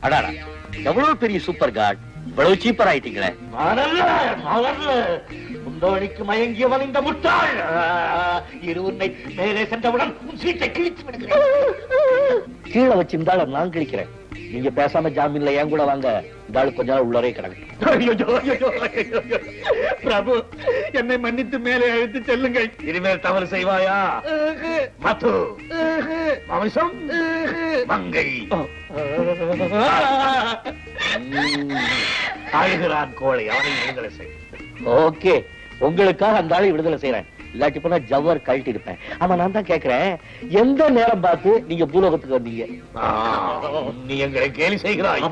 அடாடா, எவ்வளவு பெரிய சூப்பர் காட், இவ்வளவு சீப்பர் ஆயிட்டீங்களே. முந்தோழிக்கு மயங்கியவன் இந்த முட்டாள். இருவரை மேலே சென்றவுடன் சீட்டை கிழிச்சு விடுகிறேன். கீழே வச்சிருந்தாலும் நான் கிழிக்கிறேன். நீங்க பேசாம ஜாமீன்ல என் கூட வாங்க. இந்த ஆளு கொஞ்ச நாள் உள்ளரே கிடக்கு. பிரபு, என்னை மன்னித்து மேலே அழைத்து செல்லுங்கள். இனிமேல் தவறு செய்வாயா? மது, மாமிசம், மங்கை. அழுகிறான் கோழை, அவனை விடுதலை செய். ஓகே, உங்களுக்காக அந்த ஆளை விடுதலை செய்யறேன். இல்லாட்டி போனா ஜவ்வர் கழட்டி இருப்பேன். ஆமா, நான் தான் கேட்கிறேன், எந்த நேரம் பார்த்து நீங்க பூலோகத்துக்கு வந்தீங்க? நீ எங்களை கேலி செய்கிறாய்.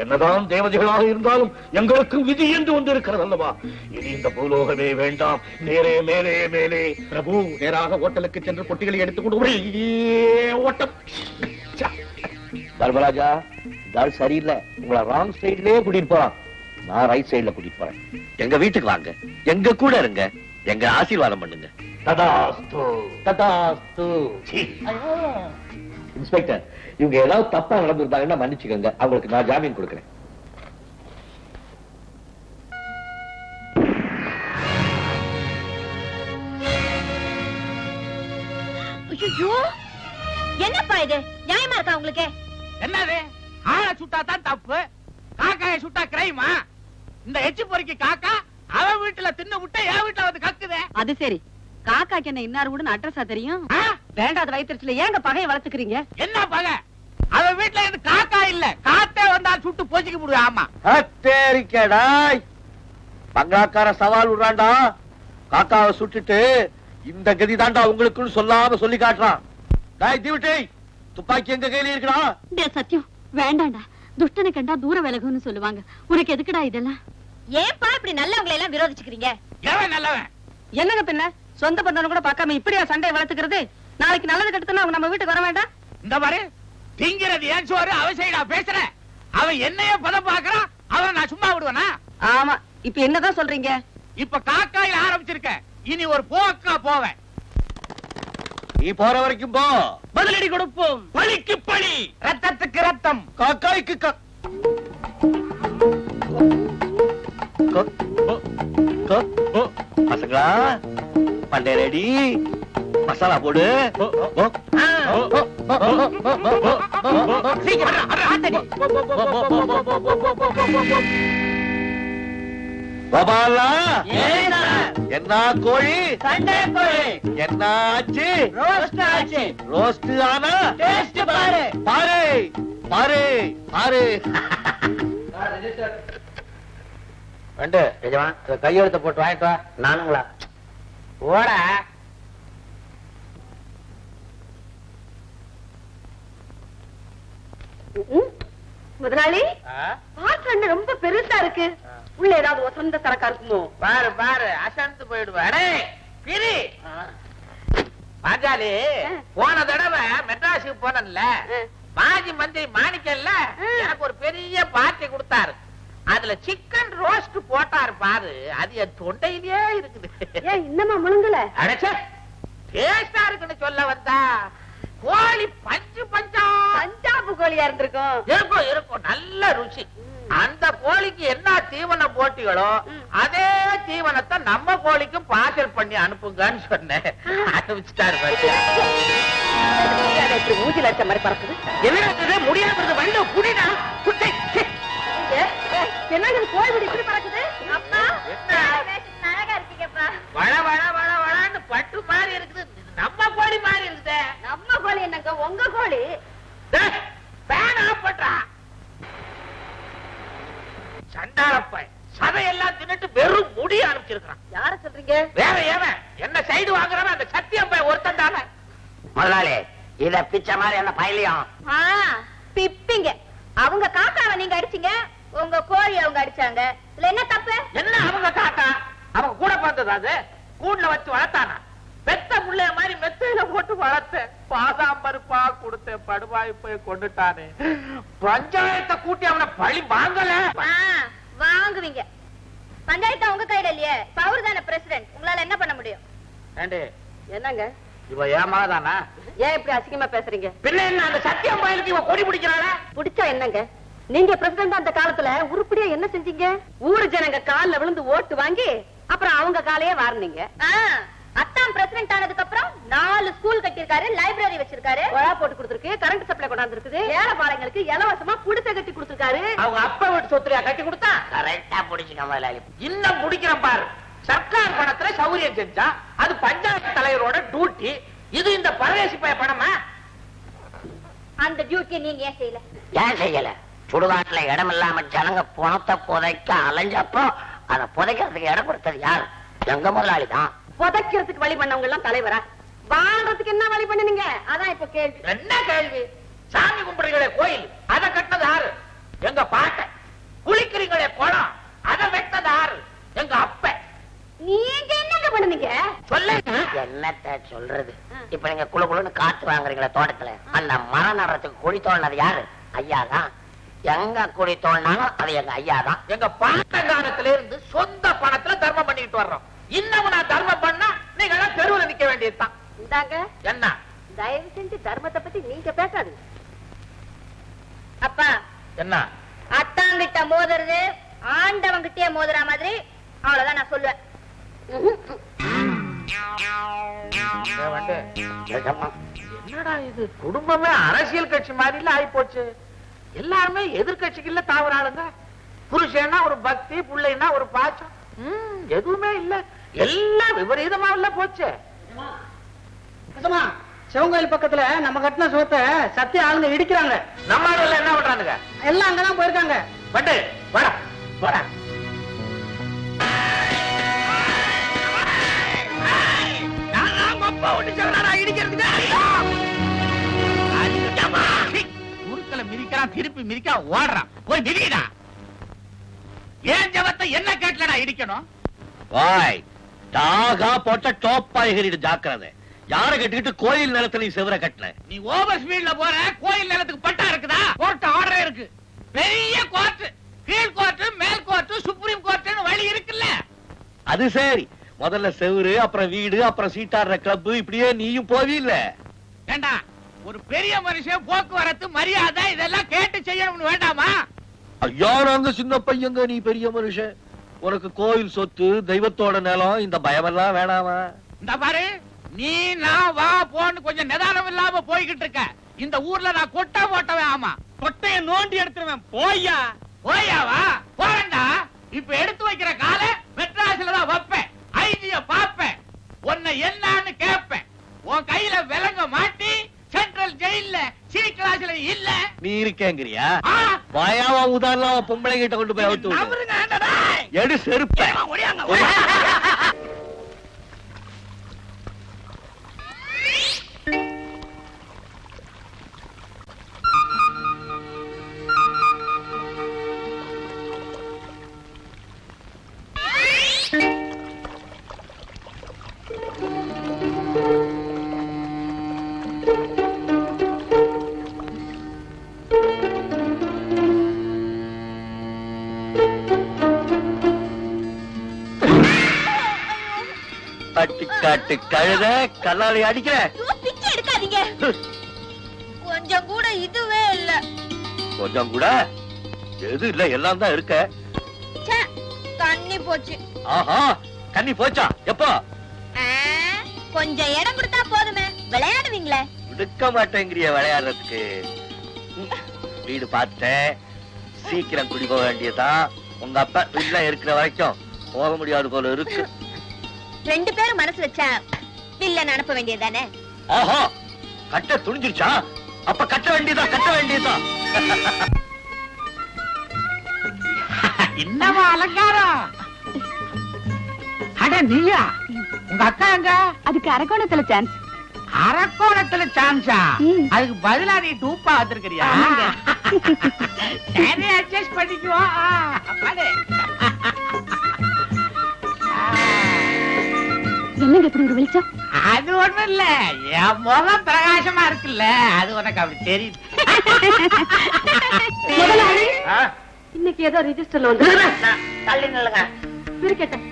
என்னதான் தேவதைகளாக இருந்தாலும் எங்களுக்கு விதி என்று ஒன்று இருக்கிறது அல்லவா? இனி இந்த பூலோகமே வேண்டாம், நேரே மேலே மேலே. பிரபு, நேராக ஹோட்டலுக்கு சென்று பொட்டிகளை எடுத்துக்கொண்டு ஓட்டம். தர்மராஜா, இதால் சரியில்லை. உங்களை ராங் சைட்லயே கூட்டிட்டு போறான். நான் ரைட் சைட்ல கூட்டிட்டு போறேன். எங்க வீட்டுக்கு வாங்க, எங்க கூட இருங்க, எங்க ஆசீர்வாதம் பண்ணுங்க. ததாஸ்து, ததாஸ்து. இன்ஸ்பெக்டர், இவங்க ஏதாவது தப்பா நடந்திருந்தாங்கன்னா மன்னிச்சுக்கோங்க. அவங்களுக்கு நான் ஜாமீன் கொடுக்கிறேன். என்னப்பா இது? நியாயமா இருக்கா உங்களுக்கு? என்னது? ஆளை சுட்டா தான் தப்பு, காக்காயை சுட்டா கிரைமா? இந்த எச்சி பொறுக்கி காக்கா அவன் வீட்டுல தின்னு விட்டு என் வீட்டுல வந்து கக்குதே. அது சரி, காக்காக்கு என்ன இன்னார் கூட அட்ரஸா தெரியும்? வேண்டாத வயிற்றுல ஏங்க பகையை வளர்த்துக்கிறீங்க? என்ன பகை? அவன் வீட்டுல இருந்து காக்கா இல்ல, காத்தே வந்தா சுட்டு போச்சுக்க முடியும். ஆமா, ஹத்தேரிக்கடாய், பங்களாக்கார சவால் விடுறான்டா. காக்காவை சுட்டுட்டு இந்த கதி தாண்டா உங்களுக்குன்னு சொல்லாம சொல்லி காட்டுறான். டாய் தீவிட்டை, துப்பாக்கி எங்க கையில இருக்குடா. சத்தியம் வேண்டாண்டா, துஷ்டனை கண்டா தூர விலகுன்னு சொல்லுவாங்க. உனக்கு எதுக்குடா இதெல்லாம்? ஏன்பா இப்படி நல்லவங்களை எல்லாம் விரோதிச்சுக்கிறீங்க? எவன் நல்லவன்? என்னங்க பின்ன, சொந்த பந்தன கூட பார்க்காம இப்படியா சண்டையை வளர்த்துக்கிறது? நாளைக்கு நல்லது கெடுத்துனா அவங்க நம்ம வீட்டுக்கு வர வேண்டாம்? இந்த மாதிரி திங்கிறது ஏன் சோறு அவசைடா பேசுற. அவன் என்னைய பதம் பாக்குறான், அவன் நான் சும்மா விடுவேனா? ஆமா, இப்ப என்னதான் சொல்றீங்க? இப்ப காக்காயில ஆரம்பிச்சிருக்க, இனி ஒரு போக்கா போவேன். நீ போற வரைக்கும் போ, பதிலடி கொடுப்போம். பழிக்கு பழி, ரத்தத்துக்கு ரத்தம், காக்காய்க்கு பசங்களா, பண்டே ரெடி, மசாலா போடு. கோபாலா, என்ன கோழி? சண்டே கோழி. என்ன ஆச்சு? ரோஸ்ட் ஆச்சு. ரோஸ்ட் ஆனா டேஸ்ட் பாரு. பாரு பாரு பாரு. ரெண்டு எஜமா, கையெழுத்த போட்டு வாங்கிட்டு வா. நானுங்களா? ஓட. முதலாளி, பாட்டு ரொம்ப பெருசா இருக்கு. உள்ள ஏதாவது வசந்த சரக்கா இருக்குமோ? பாரு பாரு, அசந்து போயிடுவாடே. பிரி பாஜாலி, போன தடவை மெட்ராஸுக்கு போனல, மாஜி மந்திரி மாணிக்கல்ல எனக்கு ஒரு பெரிய பார்ட்டி கொடுத்தாரு. அதுல சிக்கன் ரோஸ்ட் போட்டாரு பாரு, அது என் தொண்டையிலே இருக்குது. இன்னமா முழுங்கல? அடைச்ச டேஸ்டா இருக்குன்னு சொல்ல வந்தா, கோழி பஞ்சு பஞ்சா பஞ்சாபு கோழியா இருந்திருக்கும். இருக்கும் இருக்கும், நல்ல ருச்சி. அந்த கோழிக்கு என்ன தீவனம் போட்டிகளோ அதே தீவனத்தை நம்ம கோழிக்கும் பார்சல் பண்ணி அனுப்புங்கன்னு சொன்னேன். அனுப்பிச்சிட்டாரு. மூஞ்சில அடிச்ச மாதிரி பறக்குது. என்ன முடியாது, வண்டு புடினா குட்டை. என்ன கோழி இப்படி பறக்குது? அப்பா, அழகா இருக்கீங்கப்பா. வள வள வள வளன்னு பட்டு மாதிரி இருக்குது. நம்ம கோழி மாதிரி இருக்குது. நம்ம கோழி என்னங்க, உங்க கோழி. ஃபேன் ஆஃப் பண்றா. சண்டாளப்ப சதையெல்லாம் தின்னுட்டு வெறும் முடி அனுப்பிச்சிருக்கான். யார சொல்றீங்க? வேற ஏவன் என்ன சைடு வாங்குறவன் அந்த சத்தியம் பையன் ஒருத்தன் தானே. முதலாளி, இத பிச்ச மாதிரி என்ன பையலையும் பிப்பிங்க. அவங்க காக்காவை நீங்க அடிச்சீங்க, உங்க கோழி அவங்க அடிச்சாங்க. இதுல என்ன தப்பு? என்ன அவங்க காக்கா? அவங்க கூட பார்த்தது அது கூண்டுல வச்சு வளர்த்தானா? பெத்த புள்ளைய மாதிரி மெத்தையில போட்டு வளர்த்தேன். பாதாம் பருப்பா கொடுத்த படுவாய் போய் கொண்டுட்டானே. பஞ்சாயத்தை கூட்டி அவனை பழி வாங்கல. வாங்குவீங்க. பஞ்சாயத்து உங்க கையில இல்லையே, பவர் தானே பிரசிடென்ட். உங்களால என்ன பண்ண முடியும்? ஏண்டே, என்னங்க இவ ஏமாதானா? ஏன் இப்படி அசிங்கமா பேசுறீங்க? பின்ன என்ன அந்த சத்தியம் பயலுக்கு இவ கொடி பிடிக்கிறாளா? பிடிச்சா என்னங்க? நீங்க பிரசிடண்ட் அந்த காலத்துல உருப்படியா என்ன செஞ்சீங்க? ஊரு ஜனங்க கால்ல விழுந்து ஓட்டு வாங்கி அப்புறம் அவங்க காலையே வாரினீங்க. அத்தான் பிரசிடண்ட் ஆனதுக்கு அப்புறம் 4 ஸ்கூல் கட்டியிருக்காரு, லைப்ரரி வச்சிருக்காரு, ஒழா போட்டு கொடுத்திருக்கு, கரண்ட் சப்ளை கொண்டாந்து இருக்குது, ஏழை பாளையங்களுக்கு இலவசமா குடிசை கட்டி கொடுத்திருக்காரு. அவங்க அப்பா வீட்டு சொத்துலையா கட்டி கொடுத்தா? கரெக்டா பிடிச்சுக்க முதலாளி. இன்னும் பிடிக்கிறேன் பாரு. சர்க்கார் பணத்துல சௌரியம் செஞ்சா அது பஞ்சாயத்து தலைவரோட டியூட்டி. இது இந்த பரதேசி பைய பணமா? அந்த டியூட்டி நீங்க ஏன் செய்யல? ஏன் செய்யல? சுடுகாட்டுல இடம் இல்லாம ஜனங்க பணத்தை புதைக்க அலைஞ்சப்போ அதை புதைக்கிறதுக்கு இடம் கொடுத்தது யார்? எங்க முதலாளி தான். புதைக்கிறதுக்கு வழி பண்ணவங்க எல்லாம் தலைவரா? வாழ்றதுக்கு என்ன வழி பண்ணுனீங்க? அதான் இப்ப கேள்வி. என்ன கேள்வி? சாமி கும்பிடுறீங்களே கோயில், அதை கட்டினது யாரு? எங்க பாட்டை. குளிக்கிறீங்களே குளம், அதை வெட்டது யாரு? எங்க அப்ப. நீங்க என்னங்க பண்ணுனீங்க? சொல்லுங்க. என்னத்த சொல்றது? இப்ப நீங்க குழு குழுன்னு காத்து வாங்குறீங்களா தோட்டத்துல, அந்த மரம் நடுறதுக்கு குழி தோண்டினது யாரு? ஐயா தான். எங்க குழி தோண்டினாலும் அது எங்க ஐயா தான். எங்க பாட்டங்காலத்துல இருந்து சொந்த பணத்துல தர்மம் பண்ணிட்டு வர்றோம். இன்னமும் நான் தர்மம் பண்ணா நீங்க எல்லாம் தெருவுல நிக்க வேண்டியதுதான். இந்தாங்க, என்ன? தயவு செஞ்சு தர்மத்தை பத்தி நீங்க பேசாதீங்க. அப்பா, என்ன? அத்தாங்கிட்ட மோதுறது ஆண்டவங்கிட்டே மோதுற மாதிரி, அவ்வளவுதான் நான் சொல்லுவேன். என்னடா இது? குடும்பமே அரசியல் கட்சி மாதிரி இல்ல ஆயி போச்சு. எல்லாருமே எதிர்கட்சிக்குள்ள தாவறாளுங்க. புருஷன்னா ஒரு பக்தி, பிள்ளைன்னா ஒரு பாசம். எதுவுமே இல்ல. எல்லாம் விபரீதமா இல்ல போச்சு. சிவங்கோயில் பக்கத்துல நம்ம கட்டின சோத்தை சத்திய ஆளுங்க இடிக்கிறாங்க. நம்ம ஆளுங்க என்ன பண்றானுங்க? எல்லாம் அங்கதான் போயிருக்காங்க. பட்டு வர வர. மிதிக்கிறான், திருப்பி மிதிக்க ஓடுறான். போய் மிதிடா. ஏன் ஜவத்தை என்ன கேட்கலடா இடிக்கணும்? வாய் டாகா போட்ட டோப்பா எகிரிட்டு ஜாக்கிரதை. யார கட்டிக்கிட்டு கோயில் நிலத்துல நீ செவர கட்டின? நீ ஓவர் ஸ்பீட்ல போற. கோயில் நிலத்துக்கு பட்டா இருக்குதா? கோர்ட் ஆர்டர் இருக்கு. பெரிய கோர்ட், கீழ் கோர்ட், மேல் கோர்ட், சுப்ரீம் கோர்ட்னு வழி இருக்குல்ல. அது சரி, முதல்ல செவுரு, அப்புறம் வீடு, அப்புறம் சீட்டாடுற கிளப், இப்படியே நீயும் போவீல்ல? ஏண்டா, ஒரு பெரிய மனுஷன் போக்குவரத்து மரியாதை இதெல்லாம் கேட்டு செய்யணும்னு வேண்டாமா? ஐயா, நாங்க சின்ன பையங்க, நீ பெரிய மனுஷன். உனக்கு கோயில் சொத்து, தெய்வத்தோட நிலம், இந்த பயமெல்லாம் வேணாமா? இந்த பாரு, நீ நான் வா போன்னு கொஞ்சம் நிதானம் இல்லாம போய்கிட்டு இருக்க. இந்த ஊர்ல நான் கொட்டை போட்டவன். ஆமா, கொட்டைய நோண்டி எடுத்துருவேன். போய்யா போய்யாவா? போறேன்டா. இப்ப எடுத்து வைக்கிற கால மெட்ராஸ்ல தான் வைப்பேன். ஐஜிய பாப்பேன். உன்னை என்னன்னு கேட்பேன். உன் கையில விலங்க மாட்டி சென்ட்ரல் ஜெயில்ல சி கிளாஸ்ல இல்ல நீ இருக்கேங்கிறியா? வாயாவா உதாரணம் பொம்பளை கிட்ட கொண்டு போய் அவுத்து விடு. எடு செருப்ப. பட்டிக்காட்டு கழுத கல்லாலை அடிக்கிற. பிச்சை எடுக்காதீங்க. கொஞ்சம் கூட இதுவே இல்ல. கொஞ்சம் கூட எது இல்ல, எல்லாம் தான் இருக்க. தண்ணி போச்சு. ஆஹா, கண்ணி போச்சா? எப்போ? கொஞ்சம் இடம் கொடுத்தா போதுமே, விளையாடுவீங்களே. விடுக்க மாட்டேங்கிறிய விளையாடுறதுக்கு. வீடு பார்த்தேன், சீக்கிரம் குடி போக வேண்டியதான். உங்க அப்பா வீட்டுல இருக்கிற வரைக்கும் போக முடியாது போல இருக்கு. 2 பேரும் மனசு வச்சா வில்லன் அனுப்ப வேண்டியதானே? ஆஹா, கட்ட துணிஞ்சிருச்சா? அப்ப கட்ட வேண்டியதா, கட்ட வேண்டியதா. என்னவா அலங்காரம்? அட நீயா? உங்க அக்கா எங்க? அதுக்கு அரக்கோணத்துல சான்ஸ். அரக்கோணத்துல சான்ஸா? அதுக்கு பதிலா நீ டூப்பா வந்திருக்கிறியா? சரி, அட்ஜஸ்ட் பண்ணிக்குவோம். என்னங்க இப்படி ஒரு வெளிச்சம்? அது ஒண்ணும் இல்ல, என் முகம் பிரகாசமா இருக்குல்ல, அது உனக்கு அப்படி தெரியுது. இன்னைக்கு ஏதோ ரிஜிஸ்டர்ல வந்து தள்ளி நில்லுங்க. இருக்கட்டும்.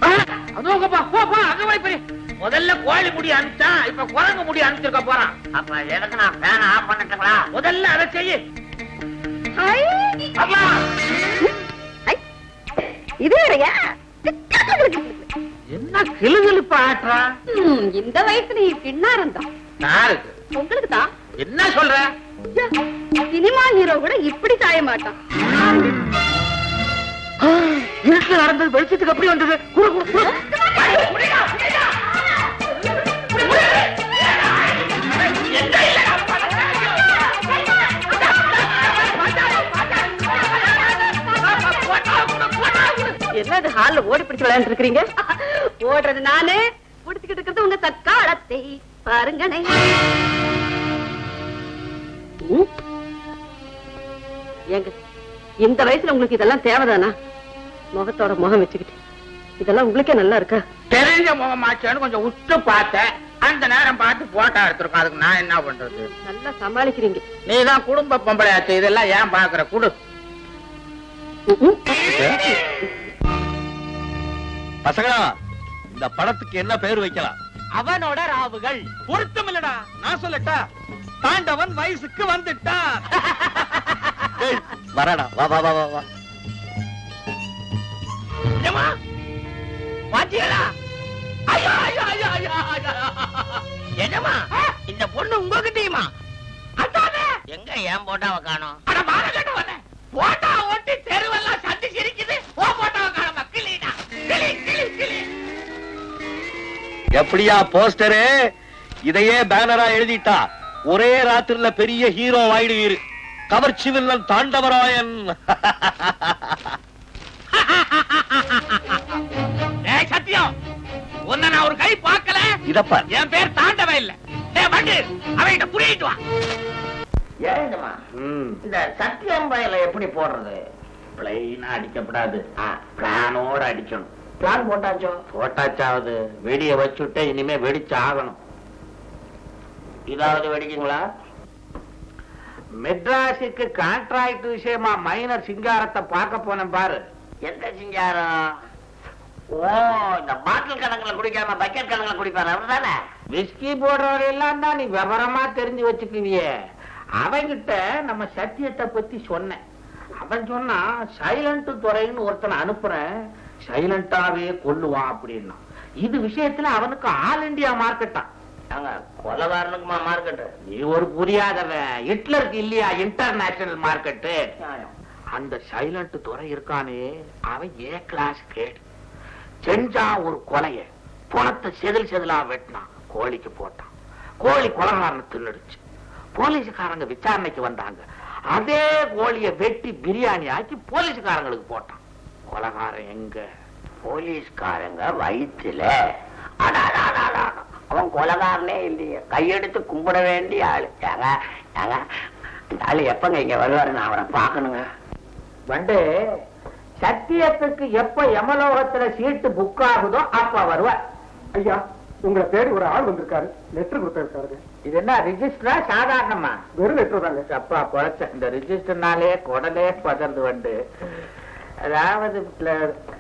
அங்க போய் பெரிய முதல்ல கோழி முடி அனுப்பிச்சா இப்ப குரங்கு முடி அனுப்பிச்சிருக்க போறான். அப்ப எதுக்கு நான் ஃபேன் ஆஃப் பண்ணிட்டுங்களா? முதல்ல அதை செய்ய. இது வேறையா? என்ன கிளுகிழுப்பு ஆட்டுறா? இந்த வயசுல நீ பின்னாரம் தான். யாருக்கு? உங்களுக்கு தான். என்ன சொல்ற? சினிமா ஹீரோ கூட இப்படி சாய மாட்டான். இருட்டு நடந்தது வெளிச்சத்துக்கு எப்படி வந்தது? குடு குடு குடு. என்னது ஹால்ல ஓடி பிடிச்சு விளையாண்டு இருக்கீங்க? ஓடுறது நானு, பிடிச்சுக்கிட்டு இருக்கிறது உங்க தற்காலத்தை பாருங்கனே. ஏங்க இந்த வயசுல உங்களுக்கு இதெல்லாம் தேவைதானா? முகத்தோட முகம் வச்சுக்கிட்டு இதெல்லாம் உங்களுக்கே நல்லா இருக்கா? தெரிஞ்ச முகமாச்சேன்னு கொஞ்சம் உத்து பார்த்தேன். அந்த நேரம் பார்த்து போட்டோ எடுத்திருக்கோம். அதுக்கு நான் என்ன பண்றது? நல்லா சமாளிக்கிறீங்க. நீதான் குடும்ப பொம்பளையாச்சு, இதெல்லாம் ஏன் பாக்குற? குடு. பசங்களா, இந்த படத்துக்கு என்ன பேர் வைக்கலாம்? அவனோட ராவுகள். பொருத்தம் இல்லடா, நான் சொல்லட்டா? தாண்டவன் வயசுக்கு வந்துட்டான். வரடா, வா வா வா வா வா. பாத்தியலா? ஐயோ ஐயோ ஐயோ ஐயோ ஐயோ. என்னமா இந்த பொண்ணு உங்ககிட்டயுமா? அதானே. எங்க ஏன் போட்டாவ காணோம்? அட மாரகட்ட வந்தே. போட்டா ஓட்டி தெருவெல்லாம் சந்தி சிரிக்குது. ஓ போட்டாவ காணோம். கிளிடா. கிளி கிளி கிளி. எப்படியா போஸ்டரு? இதையே பேனரா எழுதிட்டா ஒரே ராத்திரில பெரிய ஹீரோ ஆயிடுவீரு. கவர்ச்சி வில்லன் தாண்டவராயன். ஏய் சத்தியம், உன்னை நான் ஒரு கை பார்க்கல. இதப்பா என் பேர் தாண்டவன் இல்ல. டேய் வண்டு, அவன்கிட்ட புரியிட்டு வா. ஏழுமா இந்த சத்தியம் பயல எப்படி போடுறது? பிளைனா அடிக்கப்படாது, பிளானோட அடிக்கணும். பிளான் போட்டாச்சோ? போட்டாச்சாவது வெடிய வச்சுட்டு இனிமே வெடிச்சு ஆகணும். இதாவது வெடிக்குங்களா? மெட்ராஸுக்கு கான்ட்ராக்ட் விஷயமா மைனர் சிங்காரத்தை பார்க்க போனேன் பாரு. எந்த சிங்காரம்? ஓ, இந்த பாட்டில் கணக்குல குடிக்காம பக்கெட் கணக்குல குடிப்பாரு அவர்தானே? விஸ்கி போடுறவர் எல்லாம் தான் நீ விவரமா தெரிஞ்சு வச்சுக்குவியே. அவங்கிட்ட நம்ம சத்தியத்தை பத்தி சொன்னேன். அவன் சொன்னா சைலண்ட் துறைன்னு ஒருத்தனை அனுப்புறேன், சைலண்டாவே கொல்லுவான் அப்படின்னா. இது விஷயத்துல அவனுக்கு ஆல் இண்டியா மார்க்கெட்டா. கொலகாரனுக்குமா மார்க்கெட்டு? நீ ஒரு புரியாதவன். ஹிட்லருக்கு இல்லையா இன்டர்நேஷனல் மார்க்கெட்டு? அந்த சைலண்ட் துறை இருக்கானே, அவன் ஏ கிளாஸ் கேடு. செஞ்சா ஒரு கொலைய, பணத்தை செதில் செதிலா வெட்டினான், கோழிக்கு போட்டான். கோழி கொலகாரனை தின்னுடுச்சு. போலீஸ்காரங்க விசாரணைக்கு வந்தாங்க. அதே கோழிய வெட்டி பிரியாணி ஆக்கி போலீஸ்காரங்களுக்கு போட்டான். கொலகாரன் எங்க? போலீஸ்காரங்க வயிற்றுல. அவன் கொலகாரனே இல்லையே, கையெடுத்து கும்பிட வேண்டிய ஆளு. ஆளு எப்பங்க இங்க வருவாரு? நான் அவரை பாக்கணுங்க. வண்டு, சத்தியத்துக்கு எப்ப யமலோகத்துல சீட்டு புக் ஆகுதோ அப்ப வருவார். ஐயா, உங்களை தேடி ஒரு ஆள் வந்திருக்காரு. லெட்டர் கொடுத்திருக்காரு. இது என்ன ரிஜிஸ்டரா சாதாரணமா? வெறும் லெட்டர் தாங்க. அப்பா குறைச்ச இந்த ரிஜிஸ்டர்னாலே குடலே பதறது. வண்டு அதாவது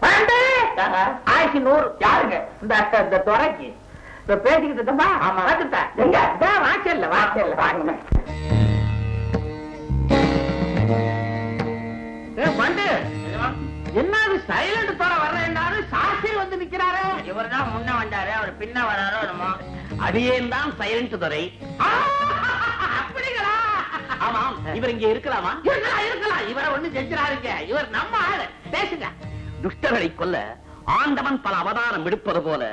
1100 யாருங்க? இந்த துறைக்கு இப்ப பேசிக்கிட்டு வாசல்ல வாசல்ல வாங்க. வண்டு என்னது சைலண்ட் தோற வர்றேன்னாரு, சாட்சி வந்து நிக்கிறாரு. இவர் தான் முன்ன வந்தாரு, அவர் பின்ன வராரோ என்னமோ. அடியேன் தான் சைலண்ட் துறை. அப்படிங்களா? ஆமாம், இவர் இங்க இருக்கலாமா? இருக்கலாம். இவரை ஒண்ணு செஞ்சிடாருங்க. இவர் நம்ம ஆளு. பேசுங்க. துஷ்டர்களை கொல்ல ஆண்டவன் பல அவதாரம் எடுப்பது போல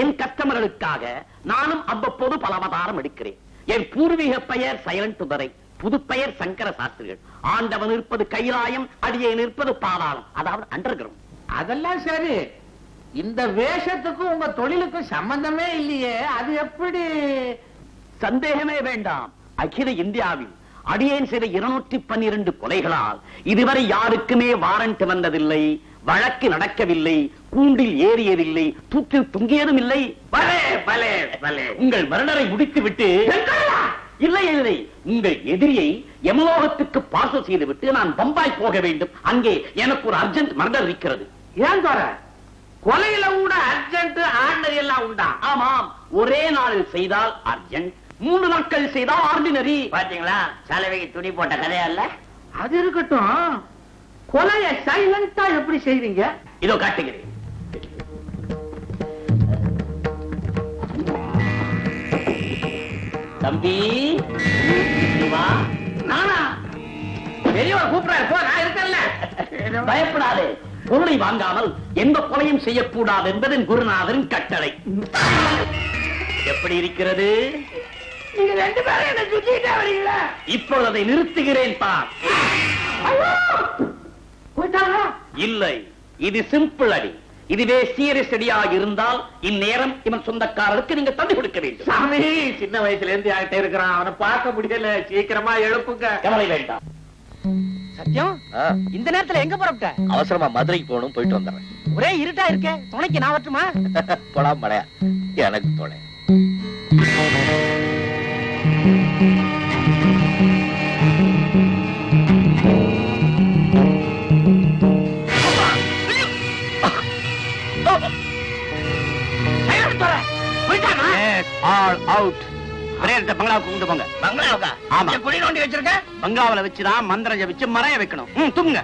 என் கஸ்டமர்களுக்காக நானும் அவ்வப்போது பல அவதாரம் எடுக்கிறேன். என் பூர்வீக பெயர் சைலண்ட் துறை, புது பெயர் சங்கர சாஸ்திரிகள். ஆண்டவன் இருப்பது கைலாயம், அடியேன் இருப்பது பாதாளம், அதாவது அண்டர் கிரவுண்ட். அதெல்லாம் சரி. இந்த வேஷத்துக்கு உங்க தொழிலுக்கு சம்பந்தமே இல்லையே, அது எப்படி? சந்தேகமே வேண்டாம். அகில இந்தியாவில் அடியேன் செய்த 212 கொலைகளால் இதுவரை யாருக்குமே வாரண்ட் வந்ததில்லை, வழக்கு நடக்கவில்லை, கூண்டில் ஏறியதில்லை, தூக்கில் தொங்கியதும் இல்லை. உங்கள் மரணரை முடித்து விட்டு இல்லை இல்லை, உங்கள் எதிரியை யமலோகத்துக்கு பார்சல் செய்து விட்டு நான் பம்பாய் போக வேண்டும். அங்கே எனக்கு ஒரு அர்ஜென்ட் மர்டர் இருக்கிறது. ஏன் தோற? கொலையில கூட அர்ஜென்ட் ஆர்டினரி எல்லாம் உண்டா? ஆமாம், ஒரே நாளில் செய்தால் அர்ஜென்ட், 3 நாட்கள் செய்தால் ஆர்டினரி. பாத்தீங்களா, சலவைக்கு துணி போட்ட கதையா இல்ல? அது இருக்கட்டும், கொலைய சைலண்டா எப்படி செய்வீங்க? இதோ காட்டுகிறேன். தம்பி வா. நானா? பெரியவர் கூப்பிடாரு, போ, நான் இருக்கேன்ல. பயப்படாதே, பொருளை வாங்காமல் எந்த கொலையும் செய்யக்கூடாது என்பதன் குருநாதரின் கட்டளை. எப்படி இருக்கிறது? நீங்க 2 பேரும் என்ன சுத்திட்டே வரீங்களா? இப்பொழுது அதை நிறுத்துகிறேன் பார். போயிட்டாரா? இல்லை, இது சிம்பிள் அடி. இதுவே சீரியஸ் அடியாக இருந்தால் இந்நேரம் இவன் சொந்தக்காரருக்கு நீங்க தந்து கொடுக்க வேண்டும். சாமி, சின்ன வயசுல இருந்து ஆகிட்டே இருக்கிறான், அவனை பார்க்க முடியல, சீக்கிரமா எழுப்புங்க. கவலை வேண்டாம். சத்தியம், இந்த நேரத்துல எங்க புறப்பட்ட? அவசரமா மதுரைக்கு போகணும், போயிட்டு வந்துடுறேன். ஒரே இருட்டா இருக்கே, துணைக்கு நான் வரட்டுமா? போடா மடையா, எனக்கு தோணை. All out. பங்களாவுக்கு கொண்டு போங்க. பங்களாவுக்கா? ஆமா. குழி நோண்டி வச்சிருக்க? பங்களாவில வச்சுதான் மந்திரம் ஜபிச்சு மறைய வைக்கணும். தூங்குங்க.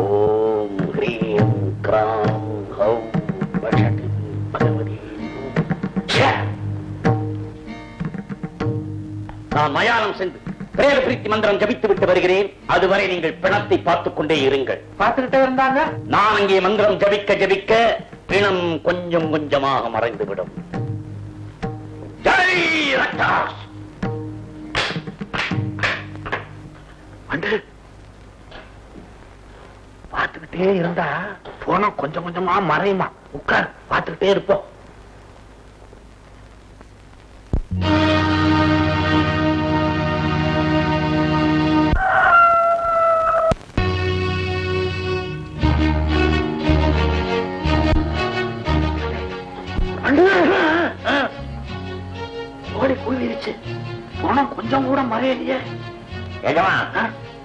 ஓம் ஹ்ரீம் கிராம் ஹௌம் வஷட் பகவதி. நான் மயானம் சென்று பிரேத பிரீத்தி மந்திரம் ஜபித்து விட்டு வருகிறேன். அதுவரை நீங்கள் பிணத்தை பார்த்துக் கொண்டே இருங்கள். பார்த்துக்கிட்டே இருந்தாங்க. நான் அங்கே மந்திரம் ஜபிக்க ஜபிக்க பிணம் கொஞ்சம் கொஞ்சமாக மறைந்துவிடும். ஜெய் ரட்டாஸ். பார்த்துக்கிட்டே இருந்தா போன கொஞ்சம் கொஞ்சமா மறையுமா. உட்கார், பார்த்துக்கிட்டே இருப்போம். ஓடி போயிருச்சு, போனம் கொஞ்சம் கூட மறையலையே. எஜமா,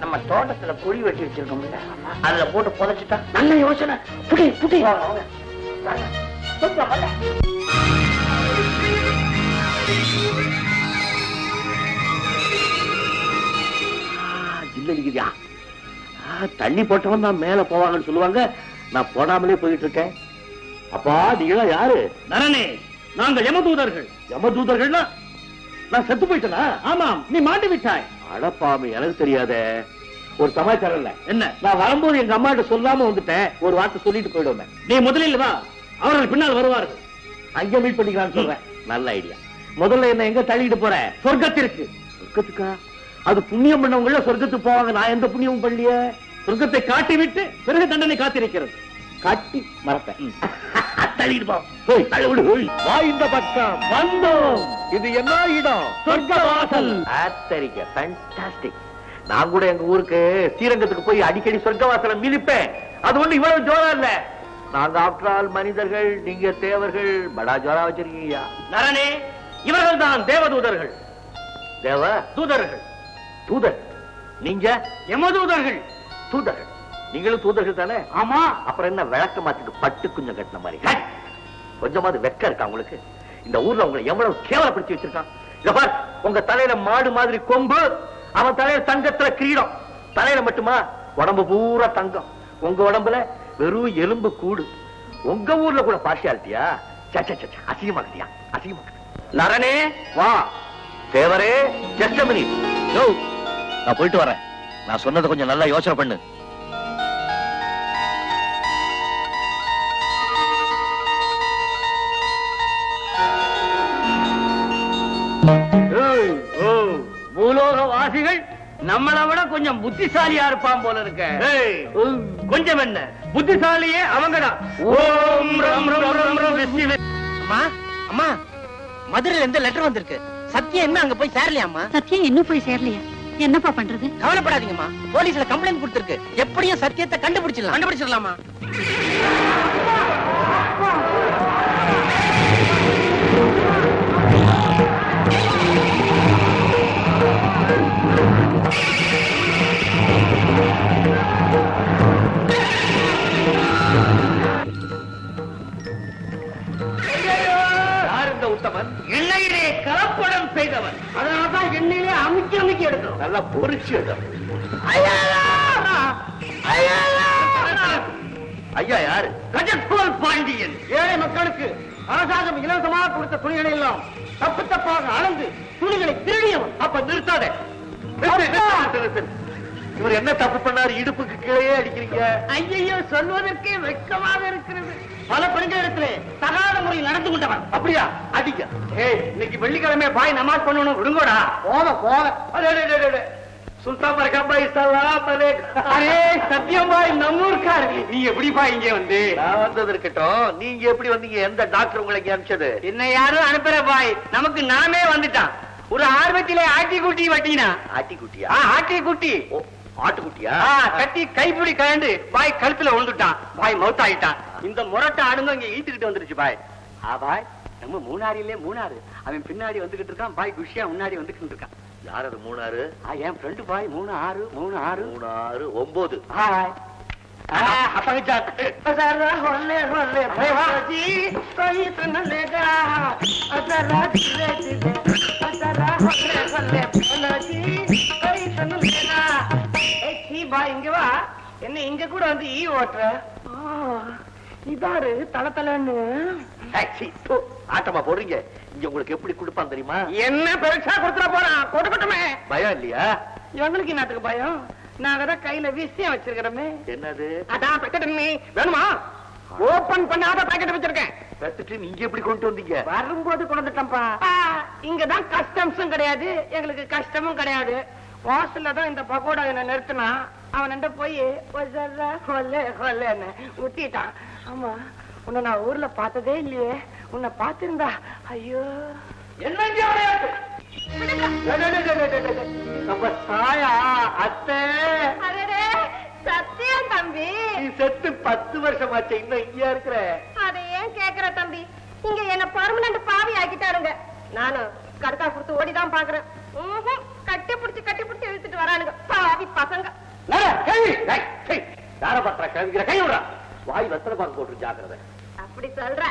நம்ம தோட்டத்துல குழி வெட்டி வச்சிருக்கோம்ல, அதுல போட்டு புதைச்சிட்டா? நல்ல யோசனை. புடி புடி. இல்ல இருக்குதா, தண்ணி போட்டவன் தான் மேல போவாங்கன்னு சொல்லுவாங்க. நான் போடாமலே போயிட்டு இருக்கேன். அப்பா, நீங்களா யாரு? நரனே, நாங்கள் யமதூதர்கள். யமதூதர்கள்னா நான் செத்து போயிட்டேனா? ஆமாம், நீ மாட்டி விட்டாய். அடப்பாமி, எனக்கு தெரியாத. ஒரு சமாச்சாரம் இல்ல. என்ன? நான் வரும்போது எங்க அம்மா கிட்ட சொல்லாம வந்துட்டேன். ஒரு வார்த்தை சொல்லிட்டு போயிடுவேன். நீ முதலில் வா, அவர்கள் பின்னால் வருவார்கள். அங்க மீட் பண்ணிக்கலாம்னு சொல்றேன். நல்ல ஐடியா. முதல்ல என்ன எங்க தள்ளிட்டு போற? சொர்க்கத்திற்கு. சொர்க்கத்துக்கா? அது புண்ணியம் பண்ணவங்கள சொர்க்கத்துக்கு போவாங்க. நான் எந்த புண்ணியமும் பண்ணலையே. சொர்க்கத்தை காட்டி விட்டு பிறகு தண்டனை காத்திருக்கிறது. காட்டி மறப்பேன். தள்ளிட்டு போ. வா இந்த பக்கம். வந்தோம். இது என்ன இடம்? சொர்க்கவாசல். ஆத்தரிக்க, ஃபேண்டாஸ்டிக். நான் கூட எங்க ஊருக்கு ஸ்ரீரங்கத்துக்கு போய் அடிக்கடி சொர்க்கவாசலை மிதிப்பேன். அது ஒண்ணு இவ்வளவு ஜோரா இல்ல. நாங்க ஆஃப்டர் ஆல் மனிதர்கள், நீங்க தேவர்கள். படா ஜோரா வச்சிருக்கீங்க. நரனே, இவர்கள் தான் தேவதூதர்கள். தேவ தூதர்கள். தூதர். நீங்க யமதூதர்கள். தூதர்கள். நீங்களும் தூதர்கள் தானே? ஆமா. அப்புறம் என்ன விளக்க மாத்திட்டு பட்டு குஞ்சம் கட்டின மாதிரி? கொஞ்சமாவது வெக்க இருக்கா உங்களுக்கு? இந்த ஊர்ல உங்களை எவ்வளவு கேவலப்படுத்தி வச்சிருக்கான். இத பார், உங்க தலையில மாடு மாதிரி கொம்பு, அவன் தலையில தங்கத்துல கிரீடம். தலையில மட்டுமா, உடம்பு பூரா தங்கம். உங்க உடம்புல வெறும் எலும்பு கூடு. உங்க ஊர்ல கூட பார்ஷியாலிட்டியா? அசிங்கமாக்குதியா? அசிங்கமாக்கு. நரனே, வா. தேவரே, ஜஸ்ட் a minute. நான் போயிட்டு வரேன். நான் சொன்னதை கொஞ்சம் நல்லா யோசனை பண்ணு. பூலோக வாசிகள் நம்மளை விட கொஞ்சம் புத்திசாலியா இருப்பான் போல இருக்க. கொஞ்சம் என்ன, புத்திசாலியே அவங்கதான். ஓம் ரம் ரம் ரம் ரம் விஷ்ணு. அம்மா, அம்மா, மதுரையில இருந்து லெட்டர் வந்திருக்கு. சத்தியம் என்ன அங்க போய் சேரலையாம்மா? சத்தியம் இன்னும் போய் சேரலையா? என்னப்பா பண்றது? கவலைப்படாதீங்கம்மா, போலீஸ்ல கம்ப்ளைண்ட் கொடுத்திருக்கு. எப்படியும் சத்தியத்தை கண்டுபிடிச்சிடலாம். கண்டுபிடிச்சிடலாமா? செய்தவன், எண்ணெயிலே கலப்படம் செய்தவன். அதனால்தான் எண்ணெயிலே அமுக்கி அமுக்கி எடுக்கணும். நல்லா பொறிச்சு எடுக்கணும். ஐயா யாரு? கஜக்கோல் பாண்டியன். ஏழை மக்களுக்கு அரசாங்கம் இலவசமாக கொடுத்த துணிகளை எல்லாம் தப்பு தப்பாக அளந்து துணிகளை திருடியவன். அப்ப நிறுத்தாதே. இவர் என்ன தப்பு பண்ணாரு? இடுப்புக்கு கீழே அடிக்கிறீங்க. ஐயோ, சொல்வதற்கே வெட்கமாக இருக்கிறது. பல பெண்களிடத்திலே தகாத முறையில் நடந்து கொண்டவன். அப்படியா? அடிக்க. இன்னைக்கு வெள்ளிக்கிழமை பாய் நமாஸ் பண்ணணும். விடுங்கோடா. போத சுல்தான் சத்தியம் பாய் நம்மூர்காரு. நீங்க எப்படி பாய் இங்க வந்து? நான் வந்தது இருக்கட்டும், நீங்க எப்படி வந்தீங்க? எந்த டாக்டர் உங்களை இங்க அனுப்பிச்சது? என்ன யாரும் அனுப்புற பாய், நமக்கு நாமே வந்துட்டான். ஒரு ஆர்வத்திலே ஆட்டிக்குட்டி வட்டினா. ஆட்டிக்குட்டியா? ஆட்டிக்குட்டி. ஆட்டுக்குட்டியா? கட்டி கைப்பிடி கழண்டு பாய் கழுத்துல விழுந்துட்டான். பாய் மௌத்தாயிட்டான். இந்த முரட்டை ஆடுங்க இங்க ஈட்டுக்கிட்டு வந்துருச்சு பாய். பாய் நம்ம மூணாரிலே மூணாறு. அவன் பின்னாடி வந்துகிட்டு இருக்கான். பாய் குஷியா முன்னாடி வந்துகிட்டு இருக்கான். யார் அது மூணாறு? என் ஃப்ரெண்டு பாய். 3-6 பாய். இங்க வா. என்ன இங்க கூட வந்து ஈ ஓட்டுற? இதாரு தல தலன்னு ஆட்டமா போடுறீங்க. இங்க உங்களுக்கு எப்படி கொடுப்பான் தெரியுமா? என்ன பெருசா கொடுத்துட போறான். கொடுக்கட்டுமே. பயம் இல்லையா? எங்களுக்கு என்னத்துக்கு பயம்? நாங்க தான் கையில விஷயம் வச்சிருக்கிறோமே. என்னது? அதான் பேக்கெட் வேணுமா? ஓபன் பண்ணாத பேக்கெட் வச்சிருக்கேன். பேக்கெட் நீங்க எப்படி கொண்டு வந்தீங்க? வரும்போது கொண்டு வந்துட்டோம்ப்பா. இங்கதான் கஸ்டம்ஸும் கிடையாது, எங்களுக்கு கஷ்டமும் கிடையாது. வாசல்ல தான் இந்த பகோடா என்ன நிறுத்தினா. அவன் போய் ஊத்திட்டான். ஆமா, உன்னை நான் ஊர்ல பார்த்ததே இல்லையே. உன்னை பார்த்திருந்தா ஐயோ. என்ன நம்ம சாயா அத்தை? சத்தியம் தம்பி, நீ செத்து 10 வருஷமாச்சு. இன்னும் இங்கயா இருக்கிற? அதை ஏன் கேக்குற தம்பி? இங்க என்ன பர்மனன்ட் பாவி ஆக்கிட்டாருங்க. நானும் கடுக்கா கொடுத்து ஓடிதான் பாக்குறேன். கட்டி பிடிச்சு இழுத்துட்டு வரானுங்க பாவி பசங்க. யார பத்திர கவிக்கிற கை விடா. வாய் வத்தல பாக்கு போட்டு ஜாக்கிரதை. அப்படி சொல்ற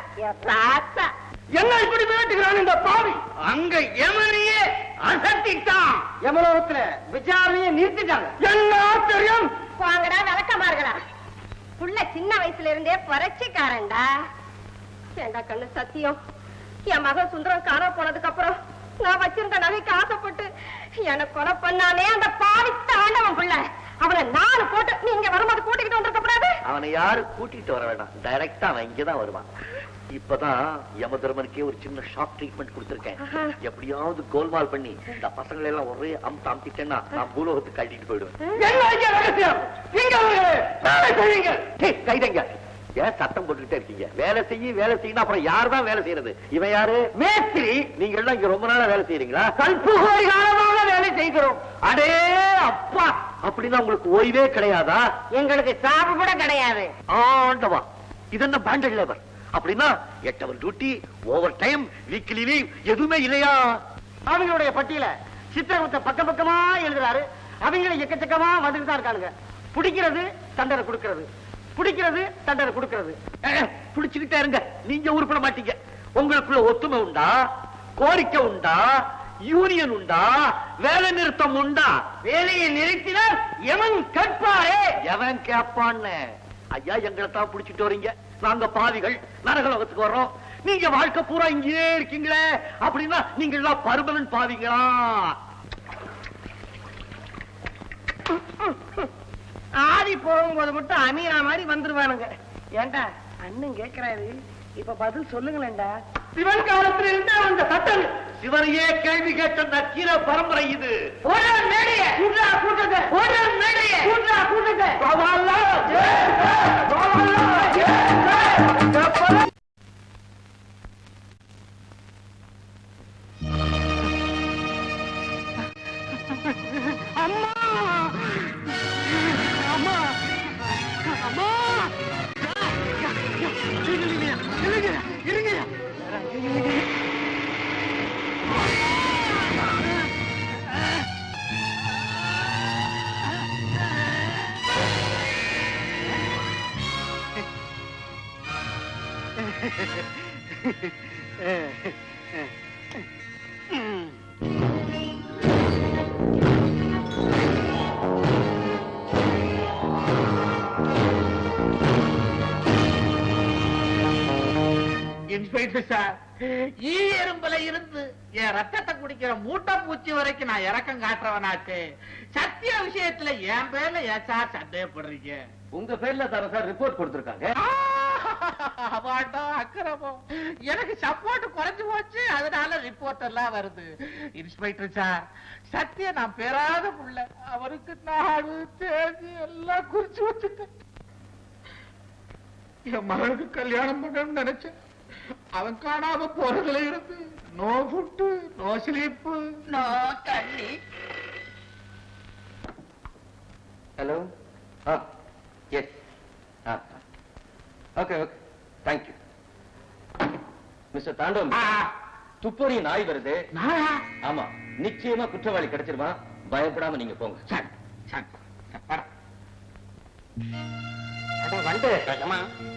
என்ன இப்படி மிரட்டுகிறான் இந்த பாவி? அங்க யமனையே அசத்திட்டான். யமலோகத்துல விசாரணையை நிறுத்திட்டாங்க. என்ன தெரியும்? வாங்கடா விளக்கமாறுகளா. புள்ள சின்ன வயசுல இருந்தே பரட்சிக்காரன்டா. ஏண்டா கண்ணு சத்தியம், என் மகன் சுந்தரம் காண போனதுக்கு அப்புறம் நான் வச்சிருந்த நகைக்கு ஆசைப்பட்டு எனக்கு கொலை பண்ணானே அந்த பாவி தாண்டவன் புள்ள. அவனை 4 போட்டு நீங்க வரும்போது கூட்டிக்கிட்டு வந்திருக்க கூடாது. அவனை யாரு கூட்டிட்டு வர வேண்டாம், டைரக்டா அவன் இங்கதான் வருவான். இப்பதான் யமதர்மனுக்கே ஒரு சின்ன ஷாக் ட்ரீட்மெண்ட் கொடுத்திருக்கேன். எப்படியாவது கோல்மால் பண்ணி இந்த பசங்களை எல்லாம் ஒரே அமுத்திட்டேன்னா நான் பூலோகத்துக்கு கட்டிட்டு போயிடுவேன். கைதங்க. ஏன் சத்தம் போட்டுக்கிட்டே இருக்கீங்க? வேலை செய்யணும். அப்புறம் யார் தான் வேலை செய்யறது? இவன் யாரு? மேஸ்திரி. நீங்க எல்லாம் இங்க ரொம்ப நாளா வேலை செய்யறீங்களா? கல்புகோரி காலமாக வேலை செய்கிறோம். அடே அப்பா, அப்படின்னா உங்களுக்கு ஓய்வே கிடையாதா? எங்களுக்கு சாப்பு கூட கிடையாது. ஆண்டவா, இது என்ன பேண்டட் லேபர்? அப்படின்னா 8 hour duty, over time, weekly leave எதுவுமே இல்லையா? அவங்களுடைய பட்டியல சித்திரகுப்த பக்கம் பக்கமா எழுதுறாரு. அவங்களை எக்கச்சக்கமா வந்துட்டு தான் இருக்கானுங்க. பிடிக்கிறது தண்டனை கொடுக்கிறது, பிடிக்கிறது தண்டனை கொடுக்கிறது. பிடிச்சுக்கிட்டே இருங்க, நீங்க உருப்பட மாட்டீங்க. உங்களுக்குள்ள ஒத்துமை உண்டா? கோரிக்கை உண்டா? யூனியன் உண்டா? வேலை நிறுத்தம் உண்டா? வேலையை நிறுத்தினால் எவன் கேட்பாரே? எவன் கேட்பான்னு? ஐயா, எங்களை தான் பிடிச்சிட்டு வரீங்க. நாங்க பாவிகள், நரகலோகத்துக்கு வர்றோம். நீங்க வாழ்க்கை பூரா இங்கே இருக்கீங்களே, அப்படின்னா நீங்க எல்லாம் பர்மனன்ட் பாவிங்களா? ஆதி போகும்போது மட்டும் அமீனா மாதிரி வந்துருவானுங்க. ஏண்டா அண்ணன் கேட்கிறாரு, இப்ப பதில் சொல்லுங்களேண்டா. சிவன் காலத்துல இருந்து அந்த சட்டம் சிவனையே கேள்வி கேட்ட நக்கீர பரம்பரை இது. இன்ஸ்பெக்டர் சார், ஈ எறும்புல இருந்து என் ரத்தத்தை குடிக்கிற மூட்டை பூச்சி வரைக்கும் நான் இறக்கம் காட்டுறவனாச்சு. சத்திய விஷயத்துல என் பேர்ல ஏன் சார் சந்தேகப்படுறீங்க? உங்க பேர்ல தானே சார் ரிப்போர்ட் கொடுத்திருக்காங்க. அக்கிரமம், எனக்கு சப்போர்ட் குறைஞ்சு போச்சு, அதனால ரிப்போர்ட் எல்லாம் வருது. இன்ஸ்பெக்டர் சார், சத்திய நான் பெறாத புள்ள, அவருக்கு நாடு தேதி எல்லாம் குறிச்சு வச்சுட்டேன். என் மகனுக்கு கல்யாணம் பண்ணணும்னு நினைச்சேன். அவன் காணாம போறதுல இருந்து no food, no sleep, no தண்ணி. Hello. Yes. Okay okay, thank you. Mister Thandavam, துப்பறி நாய் வருது. ஆமா, நிச்சயமா குற்றவாளி கிடைச்சிருமா, பயப்படாம நீங்க போங்க. சார் சார் சார், வந்து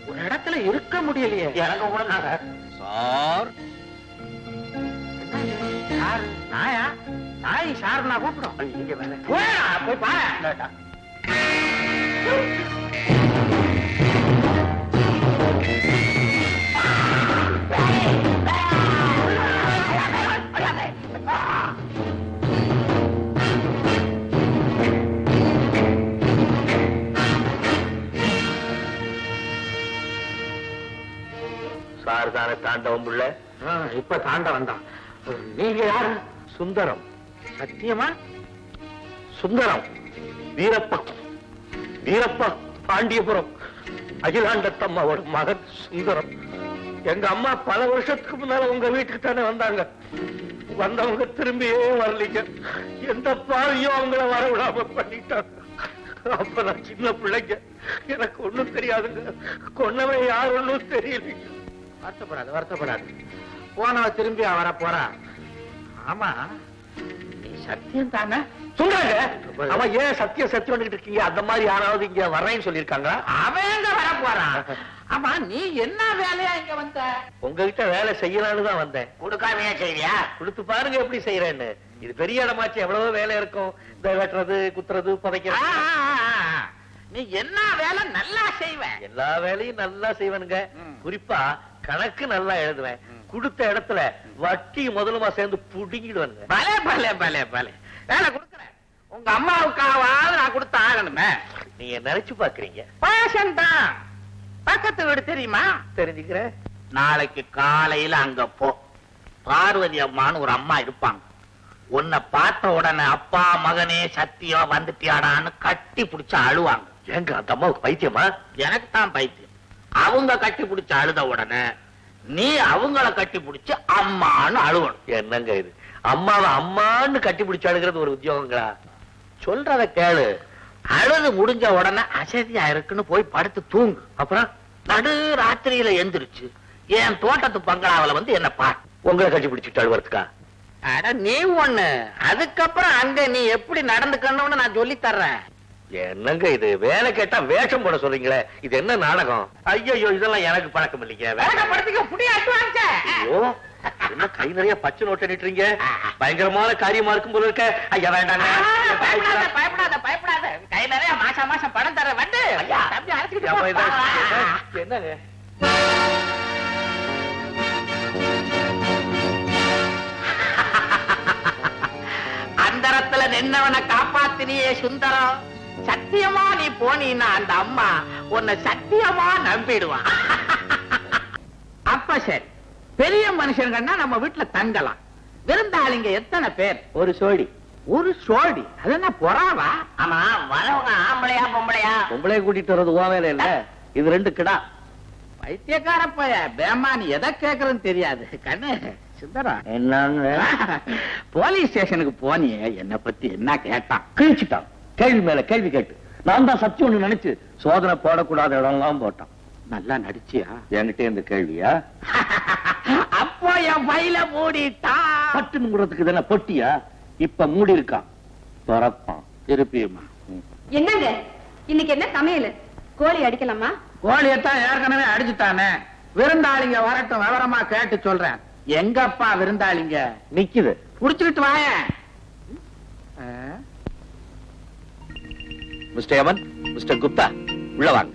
ஒரு இடத்துல இருக்க முடியலையே. எனக்கு கூட சார், நாயா? நாய் சார் நான் கூப்பிடும். இங்க வேலை போய் பாரு. சார் தானே தாண்டவம் உள்ள? இப்ப தாண்டவன் தான். நீங்க யாரு? சுந்தரம். சத்தியமா? சுந்தரம், வீரப்பா, வீரப்பா, பாண்டியபுரம் அகிலாண்டத்தம்மாவோட மகன் சுந்தரம். எங்க அம்மா பல வருஷத்துக்கு முன்னால உங்க வீட்டுக்கு தானே வந்தாங்க. வந்தவங்க திரும்பியே வரலீங்க. எந்த பாவியும் அவங்கள வர விடாம பண்ணிட்டாங்க. அப்ப நான் சின்ன பிள்ளைங்க, எனக்கு ஒண்ணும் தெரியாதுங்க. கொன்னவன் யார் ஒண்ணும் தெரியலைங்க. வருத்தப்படாது வருத்தப்படாது, போனவ திரும்பி வர போறா. ஆமா, நீ சத்தியம் தானே? சொல்றாங்க. அவன் ஏன் சத்தியம் சத்தியம் இருக்கீங்க? அந்த மாதிரி யாராவது இங்க வர்றேன்னு சொல்லிருக்காங்க? அவன் எங்க வர போறான்? ஆமா, நீ என்ன வேலையா இங்க வந்த? உங்ககிட்ட வேலை செய்யலான்னு தான் வந்தேன். கொடுக்காமையா செய்வியா? கொடுத்து பாருங்க எப்படி செய்யறேன்னு. இது பெரிய இடமாச்சு, எவ்வளவோ வேலை இருக்கும். இந்த வெட்டுறது, குத்துறது, புதைக்கிறது. நீ என்ன வேலை நல்லா செய்வ? எல்லா வேலையும் நல்லா செய்வேனுங்க. குறிப்பா கணக்கு நல்லா எழுதுவேன். கொடுத்த இடத்துல வட்டி முதலுமா சேர்ந்து புடுங்கிடுவானுங்க. பலே பலே பலே பலே வேலை கொடுக்கறேன். உங்க அம்மாவுக்காவது நான் கொடுத்து ஆகணுமே. நீங்க நினைச்சு பாக்குறீங்க. பாசம் தான். பக்கத்து வீடு தெரியுமா? தெரிஞ்சுக்கிறேன். நாளைக்கு காலையில அங்க போ. பார்வதி அம்மான்னு ஒரு அம்மா இருப்பாங்க. உன்னை பார்த்த உடனே அப்பா மகனே சத்தியம் வந்துட்டியாடான்னு கட்டி பிடிச்சு அழுவாங்க. ஏங்க அந்த அம்மாவுக்கு பைத்தியமா? எனக்கு தான் பைத்தியம். அவங்க கட்டி பிடிச்சு அழுத உடனே நீ அவங்கள கட்டி பிடிச்சு அம்மான்னு அழுவணும். என்னங்க இது? அம்மாவை அம்மான்னு கட்டி பிடிச்சு அழுகிறது ஒரு உத்தியோகங்களா? சொல்றத கேளு. அழுது முடிஞ்ச உடனே அசதியா இருக்குன்னு போய் படுத்து தூங்கு. அப்புறம் நடு ராத்திரியில எந்திரிச்சு என் தோட்டத்து பங்களாவில வந்து என்ன பாரு. உங்களை கட்டி பிடிச்சிட்டு அழுவறதுக்கா? அட நீ ஒண்ணு, அதுக்கப்புறம் அங்க நீ எப்படி நடந்துக்கணும்னு நான் சொல்லி தர்றேன். என்னங்க இது? வேலை கேட்டா வேஷம் போட சொல்றீங்களே, இது என்ன நாடகம்? ஐயோ, இதெல்லாம் எனக்கு பழக்கம் இல்லைங்க. ஐயோ, என்ன கை நிறைய பச்சை நோட்டு நிட்டுறீங்க? பயங்கரமான காரியமா இருக்கும் போல இருக்க. ஐயா வேண்டாங்க. பயப்படாத பயப்படாத, கை நிறைய மாசம் மாசம் பணம் தர வந்து என்னங்க? அந்தரத்துல நின்னவனை காப்பாத்தினியே சுந்தரம். சத்தியமா நீ போனீன்னா அந்த அம்மா உன்னை சத்தியமா நம்பிடுவான். அப்ப சரி, பெரிய மனுஷங்கன்னா நம்ம வீட்டுல தங்கலாம். விருந்தாளிங்க எத்தனை பேர்? ஒரு சோடி. ஒரு சோடி? அது என்ன பொறாவா? ஆமா, வரவங்க ஆம்பளையா பொம்பளையா? உங்களே கூட்டிட்டு வர்றது உன் வேலை இல்ல, இது 2 கிடா. பைத்தியக்கார பைய, பேமா நீ எதை கேக்குறன்னு தெரியாது. கண்ணு சுந்தரம், என்னங்க? போலீஸ் ஸ்டேஷனுக்கு போனியே, என்ன பத்தி என்ன கேட்டான்? கிழிச்சுட்டான். கேள்வி மேல கேள்வி கேட்டு நான் தான் சத்தியம் ஒண்ணு நினைச்சு சோதனை போடக்கூடாத இடம்லாம் போட்டான். நல்லா நடிச்சியா? என்கிட்ட இந்த கேள்வியா? அப்போ என் பையில மூடிட்டான். பட்டுன்னு மூடுறதுக்கு தானே பொட்டியா? இப்ப மூடி இருக்கான், திறப்பான் திருப்பியுமா? என்னங்க இன்னைக்கு என்ன சமையல்? கோழி அடிக்கலாமா? கோழியத்தான் ஏற்கனவே அடிச்சுட்டானே. விருந்தாளிங்க வரட்டும், விவரமா கேட்டு சொல்றேன். எங்கப்பா விருந்தாளிங்க? நிக்குது. புடிச்சுக்கிட்டு வாய. மிஸ்டர் யமன், மிஸ்டர் குப்தா, உள்ள வாங்க.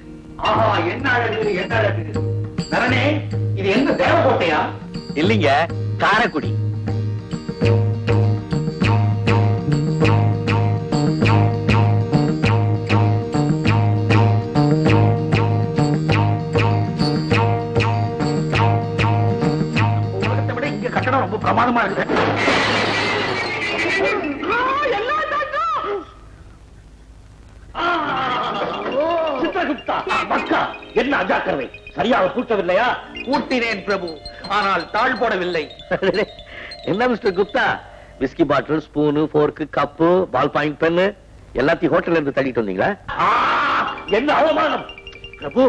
ஆஹா, என்ன அழகு, என்ன அழகு. நரனே, இது எந்த தேவகோட்டையா? இல்லீங்க, காரைக்குடி. உலகத்தை விட இங்க கட்டணம் ரொம்ப பிரமாதமா இருக்கு. சித்திரகுப்தா, மக்கா, என்ன அஜாக்கிரதை, சரியாக கூட்டவில்லையா? கூட்டினேன் பிரபு, ஆனால் தாழ் போடவில்லை. என்ன mister Gupta, whisky bottle, spoon, fork, cup, ball point pen எல்லாத்தையும் ஹோட்டல்ல இருந்து தள்ளிட்டு வந்தீங்களா? என்ன அவமானம்! பிரபு,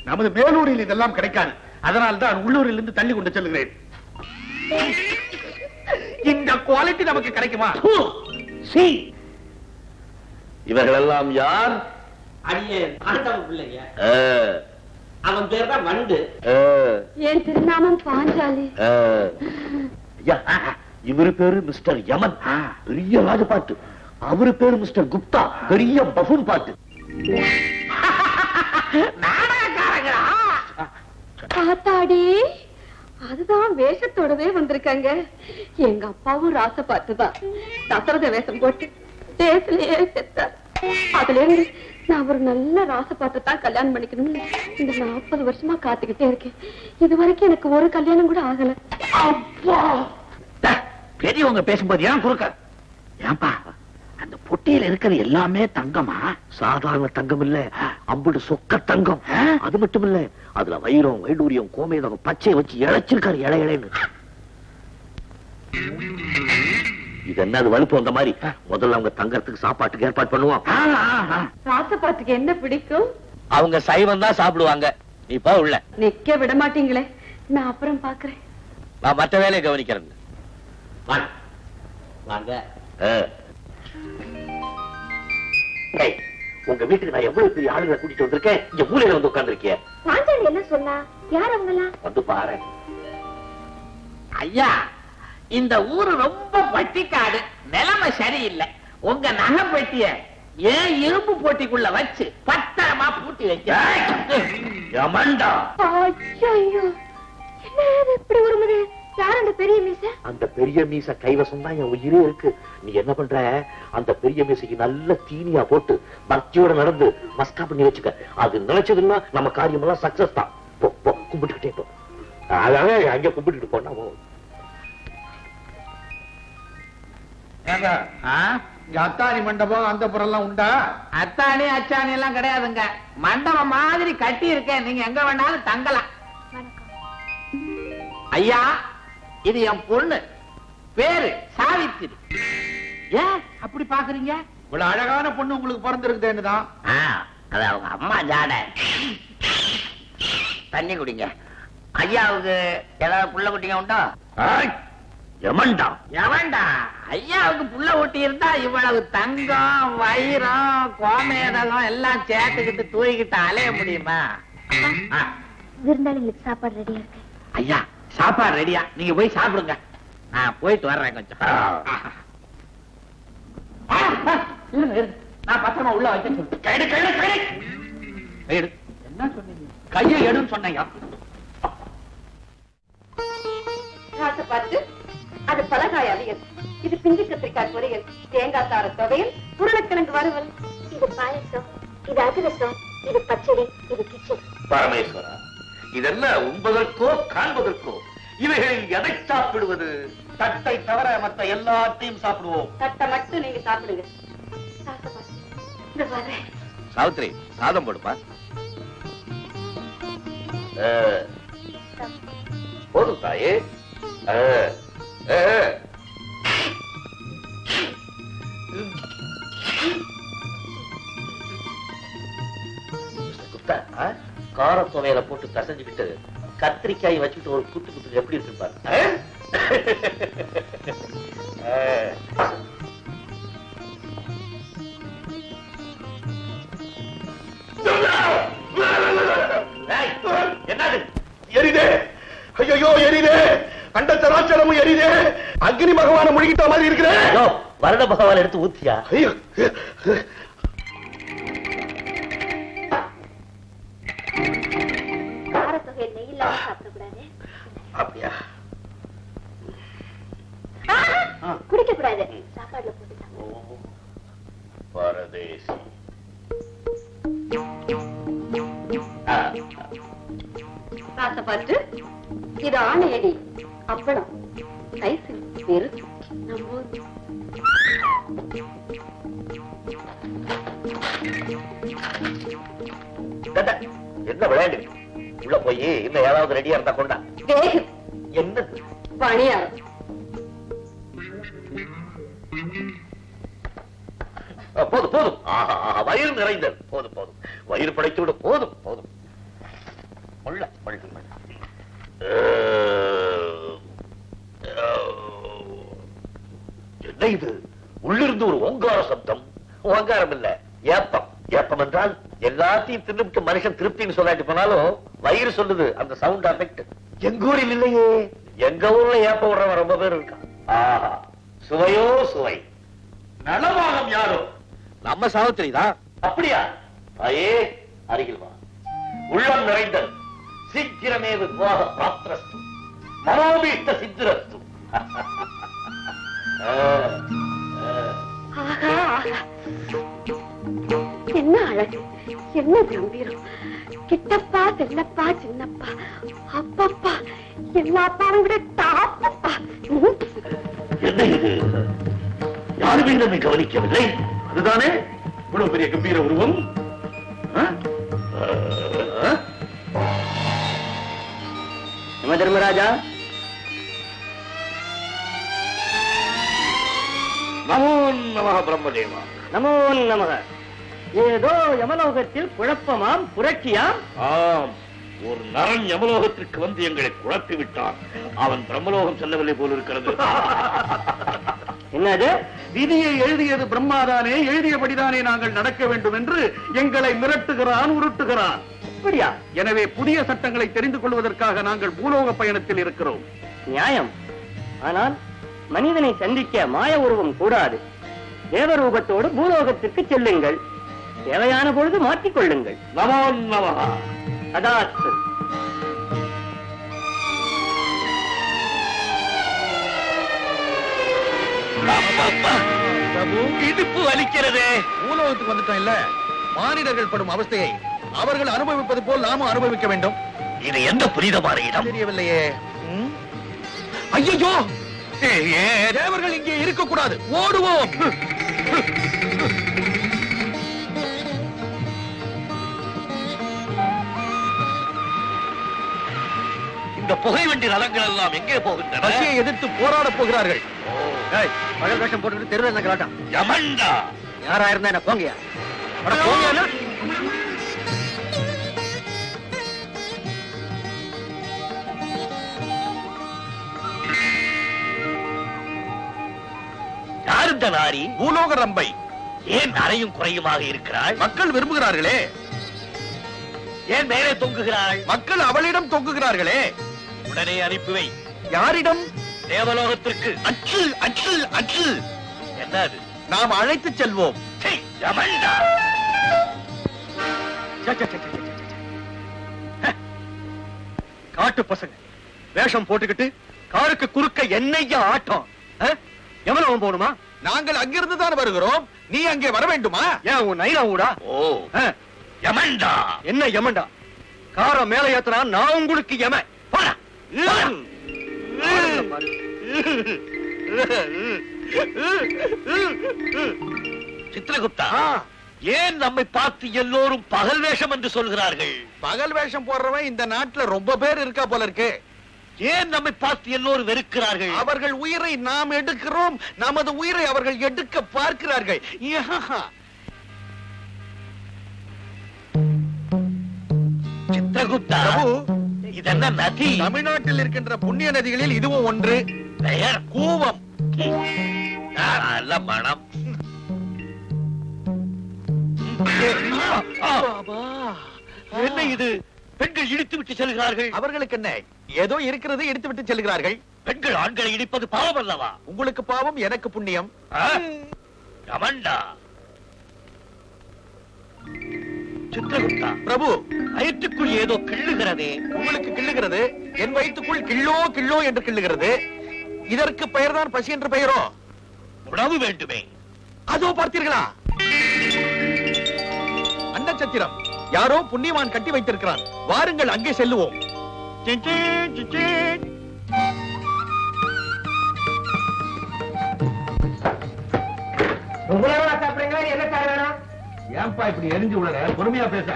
நமது மேலூரில் இதெல்லாம் கிடைக்காது. அதனால் தான் உள்ளூரில் இருந்து தள்ளி கொண்டு செல்கிறேன். இந்த குவாலிட்டி நமக்கு கிடைக்குமா? இவர்களெல்லாம் யார்? அடியேன் ஆண்டவன் பிள்ளைங்க. ஆ, அவன் பேர் தான் வண்டு. ஆ, என் திருநாமம் பாஞ்சாலி. ஆ. ஐயா, இவரு பேரு மிஸ்டர் யமன், பெரிய ராஜபாட்டு. அவரு பேரு மிஸ்டர் குப்தா, பெரிய பஃபூன் பாட்டு. பாத்தாடி, அதுதான் வேஷத்தோடவே வந்திருக்காங்க. எங்க அப்பாவும் ராச பார்த்துதான் தசரத வேஷம் போட்டு தேசிலேயே செத்தார். அதுல இருந்து நான் ஒரு நல்ல ராச பார்த்து தான் கல்யாணம் பண்ணிக்கணும்னு இந்த 40 வருஷமா காத்துக்கிட்டே இருக்கேன். இது வரைக்கும் எனக்கு ஒரு கல்யாணம் கூட ஆகல. பெரியவங்க பேசும்போது ஏன் குறுக்க? ஏன்பா, அந்த பொட்டியில இருக்கிறது எல்லாமே தங்கமா? சாதாரண தங்கம் இல்ல, அம்புடு சொக்க தங்கம். அது மட்டும் இல்ல, அதுல வைரம், வைடூரியம், கோமேதகம், பச்சை வச்சு இழைச்சிருக்காரு, இழைன்னு. இது என்ன வலுப்பு வந்த மாதிரி? முதல்ல அவங்க தங்கறதுக்கு சாப்பாட்டுக்கு ஏற்பாடு பண்ணுவோம். ராச பாட்டுக்கு என்ன பிடிக்கும்? அவங்க சைவம் தான் சாப்பிடுவாங்க. நீ போ உள்ள. நிக்க விட மாட்டீங்களே, நான் அப்புறம் பாக்குறேன். நான் மற்ற வேலையை கவனிக்கிறேன். வாங்க. ஏய், உங்க வீட்டுக்கு நான் எவ்வளவு பெரிய ஆளுங்களை கூட்டிட்டு வந்திருக்கேன். இங்க மூலையில வந்து உட்கார்ந்திருக்கிய. பாஞ்சாலி என்ன சொன்னா? யார் அவங்களா? வந்து பாரு. ஐயா, இந்த ஊரு ரொம்ப பட்டிக்காடு, நிலைமை சரியில்லை. உங்க நகை பெட்டிய ஏன் இரும்பு போட்டிக்குள்ள வச்சு பத்திரமா பூட்டி வைக்க. யமன்டா, ஐயோ, என்ன இது இப்படி ஒரு யார் அந்த பெரிய மீச? அந்த பெரிய மீச கைவசம் தான் என் உயிரே இருக்கு. நீ என்ன பண்ற, அந்த பெரிய மீசைக்கு நல்ல தீனியா போட்டு பக்தியோட நடந்து மஸ்கா பண்ணி வச்சுக்க. அது நினைச்சதுன்னா நம்ம காரியம் எல்லாம் சக்சஸ் தான். போ, போ, கும்பிட்டுக்கிட்டே போ. அதாவது அங்க கும்பிட்டுட்டு போனா அத்தானி மண்டபம் அந்த புறம் உண்டா? அத்தானி அச்சானி எல்லாம் கிடையாதுங்க. மண்டபம் மாதிரி கட்டி இருக்கேன், நீங்க எங்க வேணாலும் தங்கலாம். ஐயா, இது என் பொண்ணு, பேரு சாவித்திரி. ஏன் அப்படி பாக்குறீங்க? இவ்வளவு அழகான பொண்ணு உங்களுக்கு பிறந்திருக்குதுன்னு தான். அது அவங்க அம்மா ஜாட. தண்ணி குடிங்க. ஐயாவுக்கு ஏதாவது புள்ள குட்டிங்க உண்டா? யமன்டா, எவன்டா ஐயாவுக்கு புள்ள ஊட்டி இருந்தா இவ்வளவு தங்கம், வைரம், கோமேதகம் எல்லாம் சேர்த்துக்கிட்டு தூக்கிட்டு அலைய முடியுமா? விருந்தாளிங்களுக்கு சாப்பாடு ரெடியா இருக்கு. ஐயா, சாப்பாடு ரெடியா, நீங்க போய் சாப்பிடுங்க. நான் போயிட்டு வர்றேன் கொஞ்சம். நான் பத்திரமா உள்ள வைக்க சொல்றேன். என்ன சொன்னீங்க? கையை எடுன்னு சொன்னீங்க. ராச பார்த்து, அது பலகாய் அவியல், இது பிஞ்சு கத்திரிக்காய் பொரியல், தேங்காய் சார துவையல், உருளைக்கிழங்கு வறுவல், இது பாயசம், இது அதிரசம், இது பச்சடி, இது கிச்சடி. பரமேஸ்வரா, இதெல்லாம் உண்பதற்கோ காண்பதற்கோ? இவைகளில் எதை சாப்பிடுவது? தட்டை தவிர மற்ற எல்லாத்தையும் சாப்பிடுவோம். தட்டை மட்டும் நீங்க சாப்பிடுங்க. ராச பார்த்து, இந்த வரேன். சாவித்ரி, சாதம் போடுப்பா. போதும் தாயே. காரத்துவையில போட்டு கசஞ்சுக்கிட்டு கத்திரிக்காய் வச்சுட்டு ஒரு குத்து குத்து எப்படி இருக்கு பாரு. என்னது? எரிதே! ஐயோ, எரிதே! அண்ட சராச்சரமும் எரியுதே. அக்னி பகவான முழுகிட்ட மாதிரி இருக்கிறேன். வருட பகவான் எடுத்து ஊத்தியா? ஐயோ, அப்படியா? குடிக்க கூடாது, சாப்பாடுல போட்டு பரதேசி. பார்த்து இது ஆணையடி அப்பளம் கைசு பெரு என்ன விளையாண்டு உள்ள போய் இன்னும் ஏதாவது ரெடியா இருந்தா கொண்டா. என்ன பணியாரம் போதும் போதும். வயிறு நிறைந்தது. போதும் போதும். வயிறு படைத்து விட. போதும் போதும். என்ன இது? உள்ளிருந்து ஒரு ஓங்கார சப்தம். ஓங்காரம் இல்ல, ஏப்பம். ஏப்பம் என்றால் எல்லாத்தையும் தின்னுட்டு மனுஷன் திருப்தின்னு சொல்லாட்டி போனாலும் வயிறு சொல்லுது. அந்த சவுண்ட் எஃபெக்ட் எங்க ஊரில் இல்லையே. எங்க ஊர்ல ஏப்ப விடுறவன் ரொம்ப பேர் இருக்கான். ஆஹா, சுவையோ சுவை. நலமாகம் யாரோ? நம்ம சாவித்திரி தான். அப்படியா? தாயே, அருகில் வா. உள்ளம் நிறைந்தது. சீக்கிரமே விவாக பிராப்தரஸ்து. மனோபீஷ்ட சித்திரஸ்து. என்ன அழகு, என்ன கம்பீரம். கிட்டப்பா, செல்லப்பா, சின்னப்பா, அப்பப்பா, எல்லா அப்பாவும் விட டாப்பப்பா. என்ன இது? யாருமே நம்மை கவனிக்கவில்லை. அதுதானே இவ்வளவு பெரிய கம்பீர உருவம். நம்ம தர்மராஜா, நமோ நமः பிரம்மதேவா. நமோ நமக. ஏதோ யமலோகத்தில் குழப்பமாம், புரட்சியாம். ஆம், ஒரு நரன் யமலோகத்திற்கு வந்து எங்களை குழப்பி விட்டான். அவன் பிரம்மலோகம் செல்லவில்லை போல் இருக்கிறது. என்னது? விதியை எழுதியது பிரம்மாதானே, எழுதியபடிதானே நாங்கள் நடக்க வேண்டும் என்று எங்களை மிரட்டுகிறான், உருட்டுகிறான். அப்படியா? எனவே புதிய சட்டங்களை தெரிந்து கொள்வதற்காக நாங்கள் பூலோக பயணத்தில் இருக்கிறோம். நியாயம். ஆனால் மனிதனை சந்திக்க மாய உருவம் கூடாது. தேவரூபத்தோடு பூலோகத்திற்கு செல்லுங்கள். தேவையான பொழுது மாற்றிக் கொள்ளுங்கள். நமோ நமः. அதாஸ்து. இடுப்பு வலிக்கிறதே. பூலோகத்துக்கு வந்துட்டோம் இல்ல, மானிடர்கள் படும் அவஸ்தையை அவர்கள் அனுபவிப்பது போல் நாமும் அனுபவிக்க வேண்டும். இது எந்த புனிதமான இடம்? தெரியவில்லையே. ஐயோ, தேவர்கள் இங்கே இருக்கக்கூடாது, ஓடுவோம். இந்த புகை வண்டி ரதங்கள் எல்லாம் எங்கே போகின்றன? பசியை எதிர்த்து போராட போகிறார்கள். பகல் வேஷம் போட்டுட்டு தெருவில் என்ன கலாட்டம்? யமண்டா. யாரா இருந்தா என்ன போங்கயா? போங்கயா? யார் இந்த நாரி? பூலோக ரம்பை. ஏன் நரையும் குறையுமாக இருக்கிறாள்? மக்கள் விரும்புகிறார்களே. ஏன் மேலே தொங்குகிறாள்? மக்கள் அவளிடம் தொங்குகிறார்களே. உடனே அனுப்பிவை. யாரிடம்? தேவலோகத்திற்கு. அச்சு அச்சு அச்சு. என்னது? நாம் அழைத்து செல்வோம். யமண்டா. காட்டு பசங்க வேஷம் போட்டுக்கிட்டு காருக்கு குறுக்க என்னையா ஆட்டம்? எவ்வளவு போகணுமா? நாங்கள் அங்கிருந்து தான் வருகிறோம். நீ அங்கே வர வேண்டுமா? ஏன் உன் நைனா ஊடா? ஓ, யமண்டா. என்ன யமண்டா? கார மேல ஏத்துறா, நான் உங்களுக்கு யம. போடா. சித்திரகுப்தா, ஏன் நம்மை பார்த்து எல்லோரும் பகல் வேஷம் என்று சொல்கிறார்கள்? பகல் வேஷம் போடுறவன் இந்த நாட்டுல ரொம்ப பேர் இருக்கா போல இருக்கு. ஏன் நம்மை பார்த்து எல்லோரும் வெறுக்கிறார்கள்? அவர்கள் உயிரை நாம் எடுக்கிறோம், நமது உயிரை அவர்கள் எடுக்க பார்க்கிறார்கள். சித்திரகுப்தா, இதென்ன நதி? தமிழ்நாட்டில் இருக்கின்ற புண்ணிய நதிகளில் இதுவும் ஒன்று. பெயர் கூவம். நல்ல மனம். என்ன இது? பெண்கள் இடித்து விட்டு செல்கிறார்கள்? அவர்களுக்கு என்ன, ஏதோ இருக்கிறது எடுத்து விட்டு செல்கிறார்கள். பெண்கள் ஆண்களை இடிப்பது பாவம் அல்லவா? உங்களுக்கு பாவம், எனக்கு புண்ணியம். கமண்டா சித்திரகுப்தா, பிரபு, வயிற்றுக்குள் ஏதோ கிள்ளுகிறதே. உங்களுக்கு கிள்ளுகிறது, என் வயிற்றுக்குள் கிள்ளோ கிள்ளோ என்று கிள்ளுகிறது. இதற்கு பெயர்தான் பசி என்று பெயரோ? உணவு வேண்டுமே. அதோ பார்த்தீர்களா, அன்னச்சத்திரம் யாரோ புண்ணியவான் கட்டி வைத்திருக்கிறான். வாருங்கள் அங்கே செல்லுவோம். என்ன சார் வேணும்? ஏன்பா இப்படி எரிஞ்சு விடுற? பொறுமையா பேச.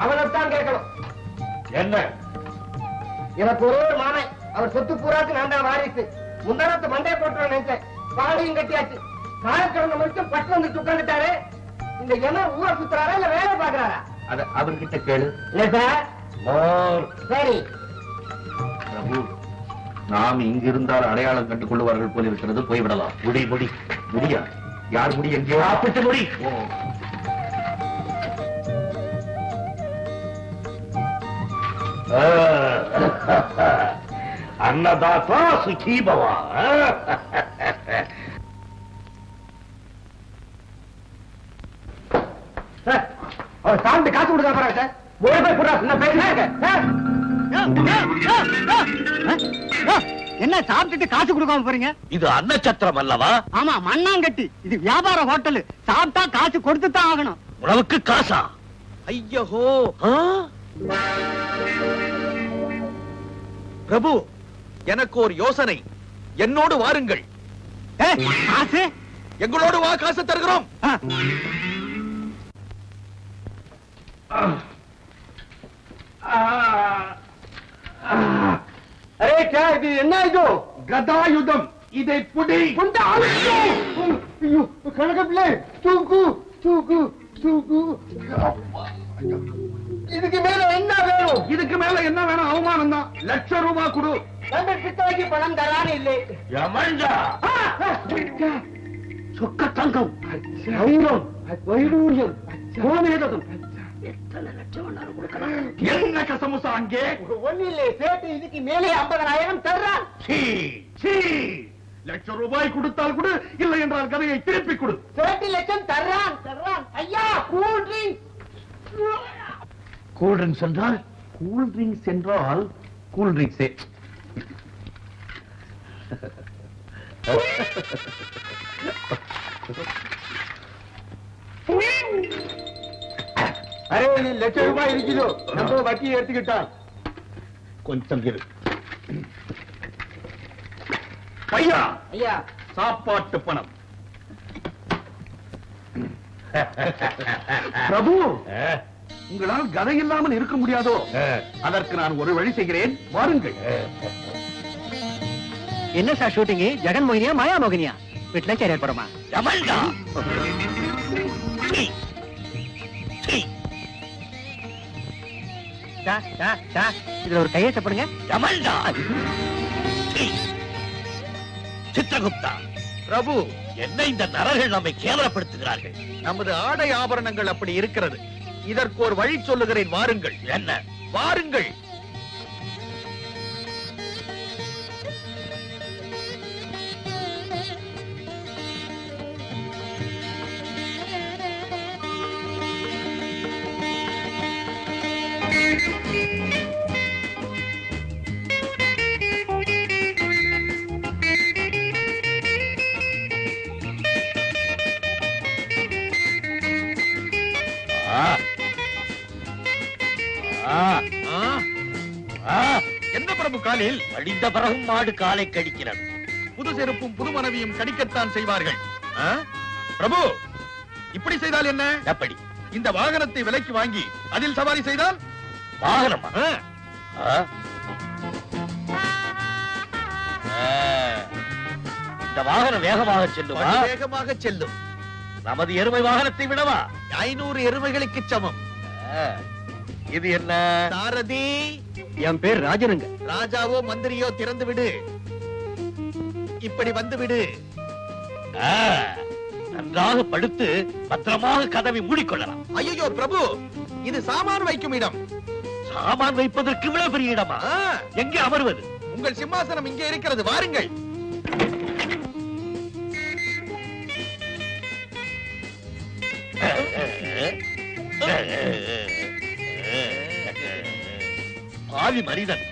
அவனைத்தான் கேட்கணும். என்ன? எனக்கு ஒரே ஒரு மாமன், அவர் சொத்து பூராக்கு நான் தான் வாரிசு. முந்தானத்தை மண்டைய போட்டு நினைச்சேன், பாடியும் கட்டியாச்சு. காலக்கிழமை மட்டும் பட்டு வந்து உட்காந்துட்டாரு. இந்த எம ஊரை சுத்துறாரா இல்ல வேலை பாக்குறாரா? அத அவர்கிட்ட கேளு. இல்ல சார். சரி பிரபு, நாம் இங்கிருந்தால் அடையாளம் கண்டு கொள்ளுவார்கள் போல இருக்கிறது. போய்விடலாம். முடியா? யார் முடி? எங்கேயோ ஆப்பிட்டு முடி. அன்னதாதா சுகீபவா. அவர் சாப்பிட்டு காசு கொடுக்க போறாங்க சார். ஒரு போய் போடுறா, என்ன பேசுறாங்க? என்ன சாப்பிட்டுட்டு காசு கொடுக்காம போறீங்க? இது அன்னச்சத்திரம் அல்லவா? ஆமா, மண்ணாங்கட்டி. இது வியாபார ஹோட்டல். சாப்பிட்டா காசு கொடுத்து தான் ஆகணும். உணவுக்கு காசா? ஐயோ, பிரபு, எனக்கு ஒரு யோசனை. என்னோடு வாருங்கள். காசு எங்களோடு வா, காசு தருகிறோம். அரே கே, இது என்ன? இது கதாயுதம். இதை புடி. கணக்கப்பிள்ளை தூக்கு தூக்கு தூக்கு. இதுக்கு மேல என்ன வேணும்? இதுக்கு மேல என்ன வேணும்? அவமானம் தான். ₹1,00,000 கொடு. நம்ம பித்தாக்கி பணம் தரானே இல்லை. யமண்டா. சொக்க தங்கம், வைரம், வைடூரியம், கோமேதகம். என்ன கசமுசா அங்கே? ஒண்ணு இல்லை சேட்டு, இதுக்கு மேலே 50,000 தர்றான். ₹1,00,000 கொடுத்தால் கொடு, இல்லை என்றால் கதையை திருப்பி கொடு. சேட்டு லட்சம் தர்றான் தர்றான். ஐயா, கூல் ட்ரிங்க்ஸ். கூல் ட்ரிங்க்ஸ் என்றால்? கூல் ட்ரிங்க்ஸ் என்றால் கூல் ட்ரிங்க்ஸே. அரே, நீ ₹1,00,000 இருக்குதோ, நம்ம வட்டியை எடுத்துக்கிட்டான். கொஞ்சம் இரு. பையா, ஐயா, சாப்பாட்டு பணம். பிரபு, உங்களால் கதை இல்லாமல் இருக்க முடியாதோ? அதற்கு நான் ஒரு வழி செய்கிறேன், வாருங்கள். என்ன சார் ஷூட்டிங்? ஜெகன் மோகினியா மாயா மோகினியா? வீட்டுல சரி ஏற்படுமா? யமண்டா. இதுல ஒரு கையை சப்படுங்க. யமண்டா. சித்திரகுப்தா, பிரபு, என்ன இந்த நரர்கள் நம்மை கேவலப்படுத்துகிறார்கள்? நமது ஆடை ஆபரணங்கள் அப்படி இருக்கிறது. இதற்கு ஒரு வழி சொல்லுகிறேன், வாருங்கள். என்ன? வாருங்கள். என்ன பிரபு, காலில் அடிந்த பிறகும் மாடு காலை கடிக்கிறது. புது செருப்பும் புது மனைவியும் கடிக்கத்தான் செய்வார்கள். பிரபு, இப்படி செய்தால் என்ன? எப்படி? இந்த வாகனத்தை விலைக்கு வாங்கி அதில் சவாரி செய்தால்? வாகனமா? இந்த வாகனம் வேகமாக செல்லுமா? வேகமாக செல்லும். நமது எருமை வாகனத்தை விடவா? 500 எருமைகளுக்கு சமம். இது என்ன? சாரதி, என் பேர் ராஜனுங்க. ராஜாவோ மந்திரியோ திறந்து விடு. இப்படி வந்து விடு. நன்றாக படுத்து பத்திரமாக கதவை மூடிக்கொள்ளலாம். ஐயோ பிரபு, இது சாமான் வைக்கும் இடம். சாமான் வைப்பதற்கு இவ்வளவு பெரிய இடமா? எங்கே அமர்வது? உங்கள் சிம்மாசனம் இங்கே இருக்கிறது, வாருங்கள். பாவி மனிதன்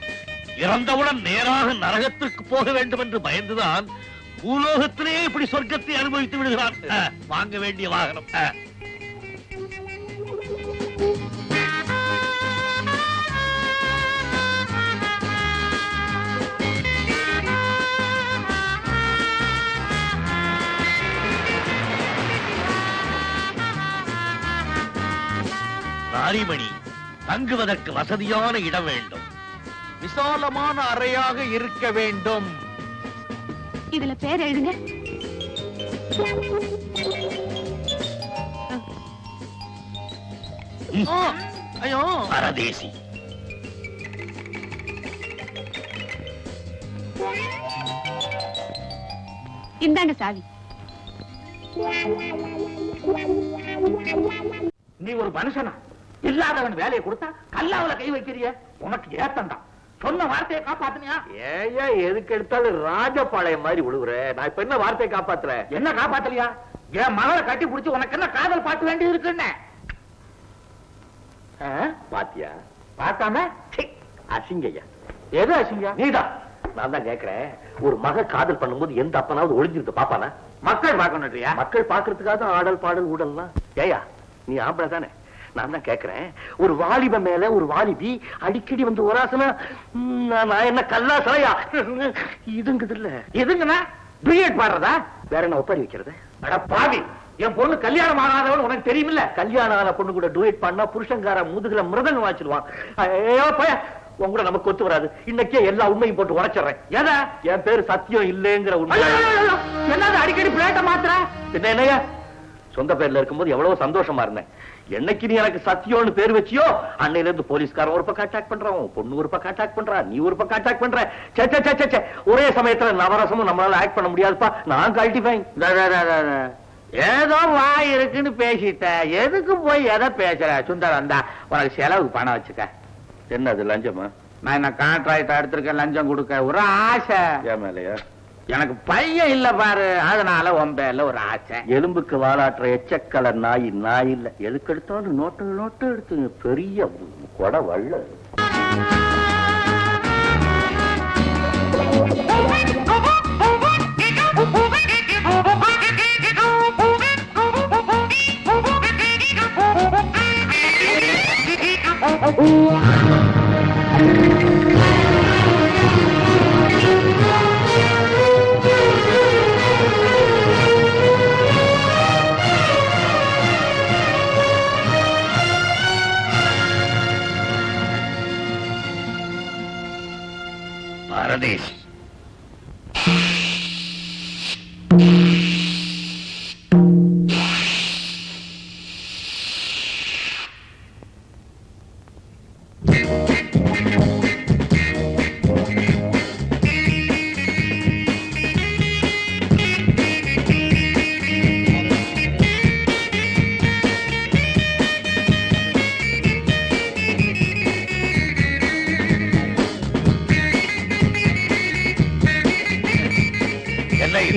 இறந்தவுடன் நேராக நரகத்திற்கு போக வேண்டும் என்று பயந்துதான் பூலோகத்திலே இப்படி சொர்க்கத்தை அனுபவித்து விடுகிறான். வாங்க வேண்டிய வாகனம். நாரிமணி, தங்குவதற்கு வசதியான இடம் வேண்டும். விசாலமான அறையாக இருக்க வேண்டும். இதுல பேர் எழுதுங்க. ஐயோ, பரதேசி. இந்தாங்க சாவி. நீ ஒரு மனுஷனா? இல்லாதவன் வேலையை கொடுத்தா கல்லாவுல கை வைக்கிறிய? உனக்கு ஏத்தண்டா. சொன்ன வார்த்தையை காப்பாத்துனியா? ஏயா எதுக்கு எடுத்தாலும் ராஜபாளையம் மாதிரி விழுகுற? நான் இப்ப என்ன வார்த்தையை காப்பாத்துற? என்ன காப்பாத்தலையா? என் மகளை கட்டி புடிச்சு உனக்கு என்ன காதல் பாட்டு வேண்டி இருக்குன்னு பாத்தியா? பார்க்காம அசிங்கய்யா. எது அசிங்க? நீதான். நான் தான் கேக்குறேன், ஒரு மக காதல் பண்ணும்போது எந்த அப்பனாவது ஒளிஞ்சிருக்கு பாப்பானா? மக்கள் பார்க்கணும்ன்றியா? மக்கள் பாக்குறதுக்காக ஆடல் பாடல் ஊடல்லாம். ஏயா நீ ஆம்பளை தானே? நான் தான் கேக்குறேன், ஒரு வாலிப மேல ஒரு வாலிபி அடிக்கடி வந்து ஒராசனா நான் என்ன கல்லாசலையா இதுங்குது இல்ல? எதுங்கண்ணா? டூயட் பாடுறதா? வேற என்ன ஒப்பாரி வைக்கிறது? அட பாவி, என் பொண்ணு கல்யாணம் ஆகாதவள் உனக்கு தெரியுமில்ல? கல்யாணம் ஆன பொண்ணு கூட டூயட் பண்ணா புருஷங்கார முதுகுல மிருதங்க வாச்சிடுவான். ஐயோ பய, உங்க கூட நமக்கு ஒத்து வராது. இன்னைக்கே எல்லா உண்மையும் போட்டு உடைச்சிடுறேன். ஏதா? என் பேரு சத்தியம் இல்லைங்கிற உண்மை. என்னது அடிக்கடி பிளேட்ட மாத்திர? என்ன என்னையா, சொந்த பேர்ல இருக்கும்போது எவ்வளவு சந்தோஷமா இருந்தேன். என்னைக்கு நீ எனக்கு சத்தியம்னு பேர் வச்சியோ அன்னையில இருந்து போலீஸ்காரன் ஒரு பக்கம் அட்டாக் பண்றான், பொண்ணு ஒரு பக்கம் அட்டாக் பண்றா, நீ ஒரு பக்கம் அட்டாக் பண்ற. ஒரே சமயத்துல நவரசமும் நம்மளால ஆக்ட் பண்ண முடியாதுப்பா. நான் கழட்டிப்பேன். ஏதோ வாய் இருக்குன்னு பேசிட்ட, எதுக்கு போய் எதை பேசுற? சுந்தரம் தான் உனக்கு செலவுக்கு பணம் வச்சுக்க. என்ன அது லஞ்சமா? நான் என்ன கான்ட்ராக்ட் எடுத்திருக்கேன் லஞ்சம் கொடுக்க? ஒரு ஆசை ஏன் மேலையா? எனக்கு பையன் இல்ல பாரு, அதனால உன் பேர்ல ஒரு ஆசை. எலும்புக்கு வாலாட்டுற எச்சக்கல நாய் நாய் இல்ல. எதுக்கு எடுத்தாலும் நோட்டு நோட்டு எடுத்து பெரிய கொடை வள்ள. பரதேசி.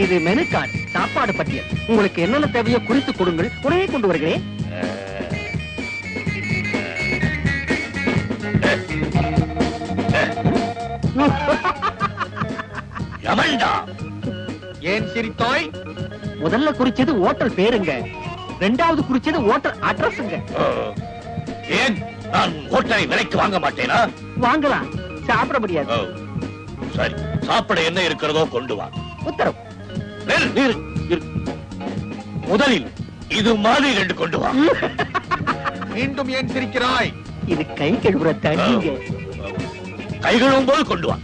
இது மெனு கார்டு, சாப்பாடு பட்டியல். உங்களுக்கு என்னென்ன தேவையோ குறித்து கொடுங்கள், உடனே கொண்டு வருகிறேன். ஏன் சிரித்தாய்? முதல்ல குறிச்சது ஓட்டல் பேருங்க, ரெண்டாவது குறிச்சது ஓட்டல் அட்ரஸ்ங்க. ஏன் நான் ஹோட்டலை விலைக்கு வாங்க மாட்டேனா? வாங்கலாம், சாப்பிட முடியாது. சரி, சாப்பிட என்ன இருக்கிறதோ கொண்டு வா. உத்தரவு. முதலில் இது மாதிரி 2 கொண்டு வா. மீண்டும் ஏன் சிரிக்கிறாய்? இது கை கழுவுற தண்ணிங்க. கை கழுவும் போது கொண்டு வா.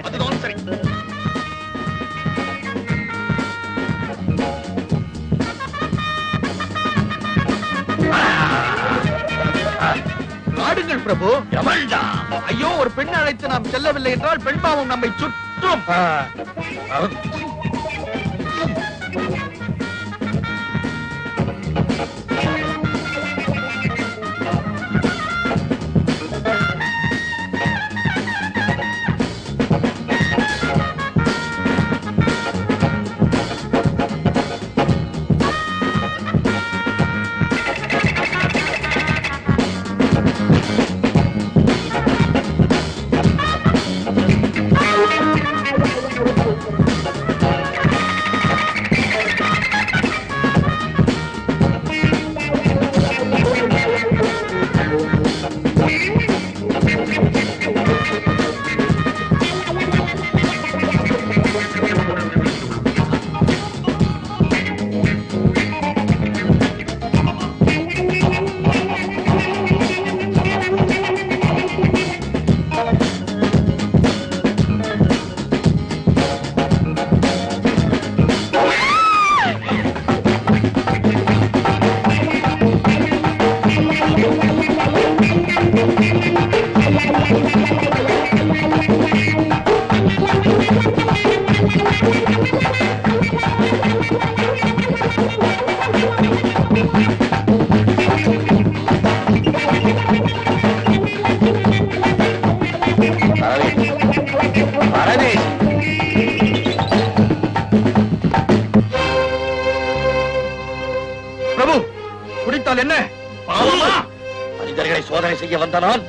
அதுதான் சரி. ஆடுங்கள் பிரபு. எவன்டா? ஐயோ, ஒரு பெண் அழைத்து நாம் செல்லவில்லை என்றால் பெண் பாவம் நம்மை சுற்றும். பிரபு குடித்தால் என்ன பாவமா? மனிதர்களை சோதனை செய்ய வந்த நான்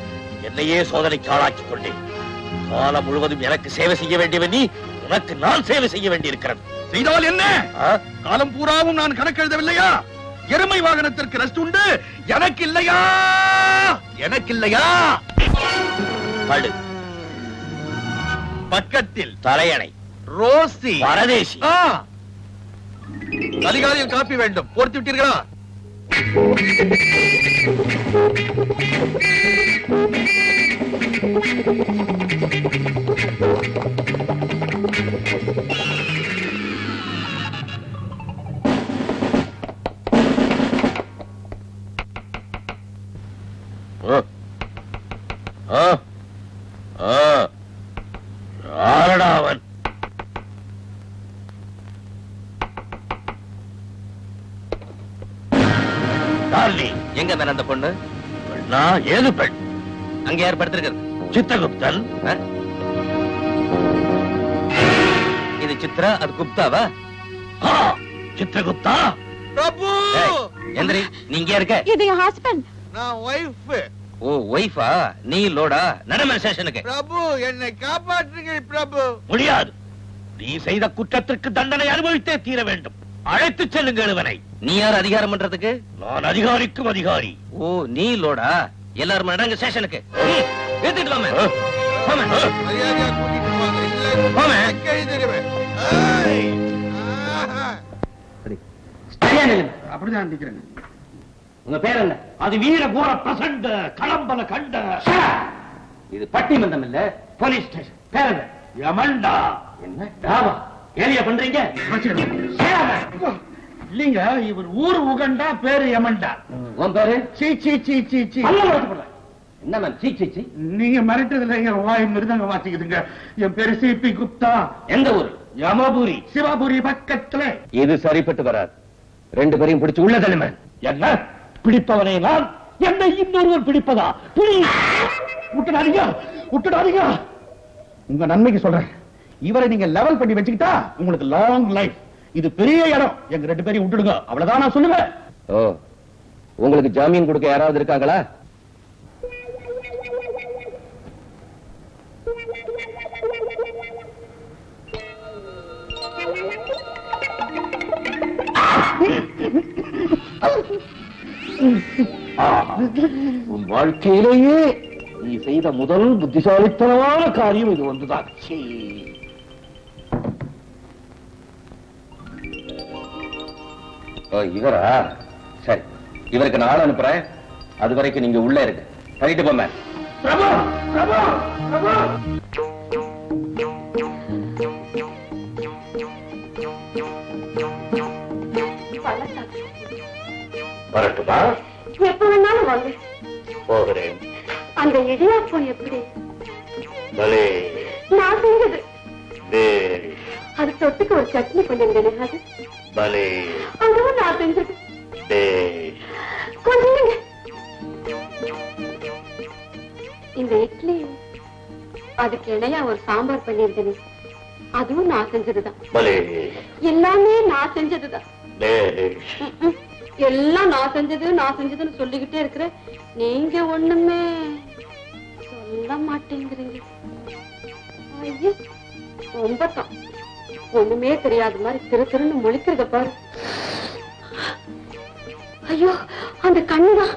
என்னையே சோதனைக்கு ஆளாக்கிக் கொண்டேன். காலம் முழுவதும் எனக்கு சேவை செய்ய வேண்டியவன் நீ, உனக்கு நான் சேவை செய்ய வேண்டியிருக்கிறது. செய்தால் என்ன? ஆ? காலம் பூராவும் நான் கணக்கு எழுதவில்லையா? எருமை வாகனத்திற்கு ரெஸ்ட் உண்டு, எனக்கு இல்லையா? எனக்கு இல்லையா? படு. பக்கத்தில் தலையணை. ரோசி பரதேசி. ஆ. அதிகாரியில் காப்பி வேண்டும். போர்த்து விட்டீர்களா? யாரடா அவன்? டார்லிங், எங்க மேல அந்த பொண்ணு? பெண்ணா? ஏது பெண்? அங்க யார் படுத்திருக்கிறது? சித்திரகுப்தன். இது சித்ரா, அது குப்தாவா? சித்திரகுப்தா. பிரபு எந்திரி, நீங்க இருக்க. இது என் ஹஸ்பண்ட். நான் வைஃப். ஓ, ஒய்ஃபா? நீ லோடா? நடம ஸ்டேஷனுக்கு. பிரபு என்னை காப்பாற்றுங்க பிரபு. முடியாது. நீ செய்த குற்றத்திற்கு தண்டனை அனுபவித்தே தீர வேண்டும். அழைத்து செல்லுங்கள் இவனை. நீ யார் அதிகாரம் பண்றதுக்கு? நான் அதிகாரிக்கும் அதிகாரி. ஓ, நீ லோடா? எல்லாரும் நடங்க ஸ்டேஷனுக்கு. ஏத்திட்டு வாமே. மரியாதையா கூட்டிட்டு போங்க. இல்ல போமே. கைதறிவேன். அப்படிதான் நிக்கிறேன். உங்க பேர் என்ன? அது வீர போர பிரசண்ட களம்பல கண்ட. இது பட்டிமன்றம் இல்ல, போலீஸ் ஸ்டேஷன். பேர் என்ன? யமண்டா. என்ன டாவா? ஏலியா பண்றீங்க? இல்லீங்க, இவர் ஊர் உகண்டா, பேரு யமண்டா. உன் பேரு? சீ சீ சீ சீ சீ. என்ன மேம்? சீ சீ சீ. நீங்க மிரட்டதுல எங்க வாய் மிருதங்க வாசிக்குதுங்க. என் பேரு சிபி குப்தா. எந்த ஊரு? யமபுரி. சிவாபுரி பக்கத்துல. இது சரிப்பட்டு வராது. ரெண்டு பேரையும் பிடிச்சு உள்ள தள்ளுமே. என்ன? பிடிப்பவனே நான், என்னை இன்னொருவர் பிடிப்பதா? விட்டுடாதீங்க, விட்டுடாதீங்க. உங்க நன்மைக்கு சொல்றேன், இவரை நீங்க லெவல் பண்ணி வச்சுக்கிட்டா உங்களுக்கு லாங் லைஃப். இது பெரிய இடம். எங்க ரெண்டு பேரையும் விட்டுடுங்க, அவ்வளவுதான் நான் சொல்லுவேன். ஓ, உங்களுக்கு ஜாமீன் கொடுக்க யாராவது இருக்காங்களா? உன் வாழ்க்கையிலேயே நீ செய்த முதல் புத்திசாலித்தனமான காரியம் இது ஒன்றுதான். இவரா? சரி, இவருக்கு நான் ஆள் அனுப்புறேன். அது வரைக்கும் நீங்க உள்ள இருக்கு. பண்ணிட்டு போமே. பிரபு, பிரபு, பிரபு. வரட்டுமா? எப்ப வேணாலும் வாங்க. போகிறேன். அந்த இடியாப்பம் எப்படி? பலே. நான் செஞ்சது. பேஷ். அது தொட்டுக்கு ஒரு சட்னி பண்ணிருந்தேன். அது பலே. அதுவும் நான் செஞ்சது. பேஷ். கொஞ்சம் இந்த இட்லி, அதுக்கு இணையா ஒரு சாம்பார் பண்ணிருந்தேன். அதுவும் நான் செஞ்சதுதான். பலே. எல்லாமே நான் செஞ்சதுதான். பேஷ். எல்லாம் நான் செஞ்சதுன்னு சொல்லிக்கிட்டே இருக்கிற நீங்க ஒண்ணுமே சொல்ல மாட்டேங்கிறீங்க. ஐயே, ரொம்ப தான். ஒண்ணுமே தெரியாத மாதிரி திருன்னு முழிக்கிறத பாரு. ஐயோ, அந்த கண்ணுதான்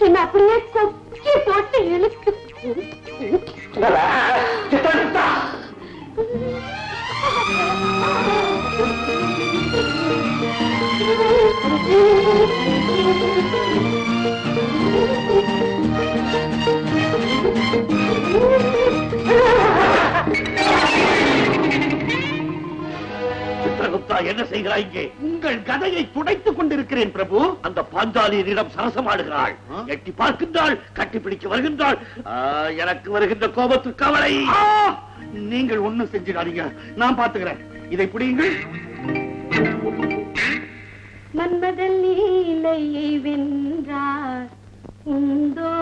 என்ன அப்படியே கொக்கி போட்டு இழுக்கு. சித்திரகுப்தா, என்ன செய்கிறாய் இங்கே? உங்கள் கதையை துடைத்துக் கொண்டிருக்கிறேன் பிரபு. அந்த பாஞ்சாலியிடம் சரசமாடுகிறாள். எட்டி பார்க்கின்றாள், கட்டிப்பிடிக்க வருகின்றாள். எனக்கு வருகின்ற கோபத்துக்கு அவளை. நீங்கள் ஒண்ணும் செஞ்சிடாதீங்க, நான் பாத்துக்கிறேன். இதை பிடியுங்கள். மன்மதன் லீலையை வென்றார் உண்டோ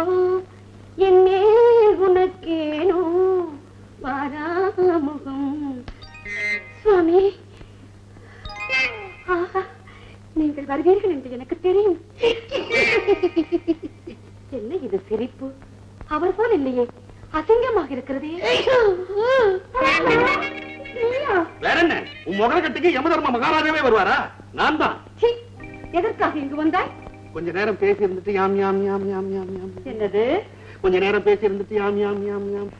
சிரிப்பு அவர் போல் இல்லையே, அசிங்கமாக இருக்கிறதே. வேற என்ன, உன் முகக்கட்டுக்கு யமதர்ம மகாராஜாவே வருவாரா? நான் தான். எதற்காக இங்கு வந்தாய்? கொஞ்ச நேரம் பேசி இருந்துட்டு யாம் யாம் யாம் யாம் யாம் யாம். என்னது? கொஞ்ச நேரம் பேசி இருந்துட்டு யாம் யாம் யாம் யாம்.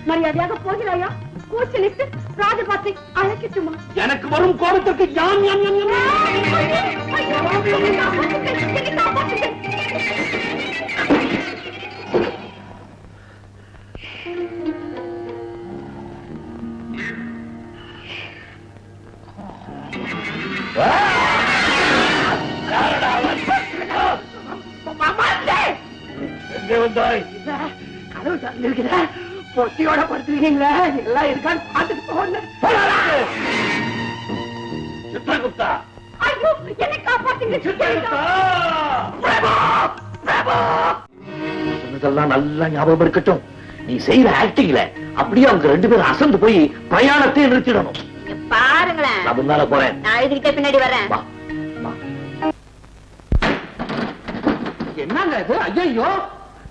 மரியாதையாக போகிறாயா? கூச்சலிட்டு ராஜபாத்தை அழைக்கட்டுமா? எனக்கு வரும் கோபத்திற்கு யாம் யாம் யாம் யாம். எங்கே வந்தாய்? கதவு திறந்திருக்கிற, பொட்டியோட படுத்துருக்கீங்களா? எல்லாம் இருக்கான்னு பார்த்துட்டு போங்க. சித்ரகுப்தா, ஐயோ, என்னை காப்பாற்றுங்க. சித்ரகுப்தா. சொன்னதெல்லாம் நல்லா ஞாபகம் இருக்கட்டும். நீ செய்யற ஆக்டிங்ல அப்படியே அவங்க 2 பேரும் அசந்து போய் பிரயாணத்தை நிறுத்திடணும். பாருங்களேன், நான் முன்னால போறேன். நான் இதுகிட்ட பின்னாடி வரேன். வா, வா. என்னங்க இது? ஐயோ,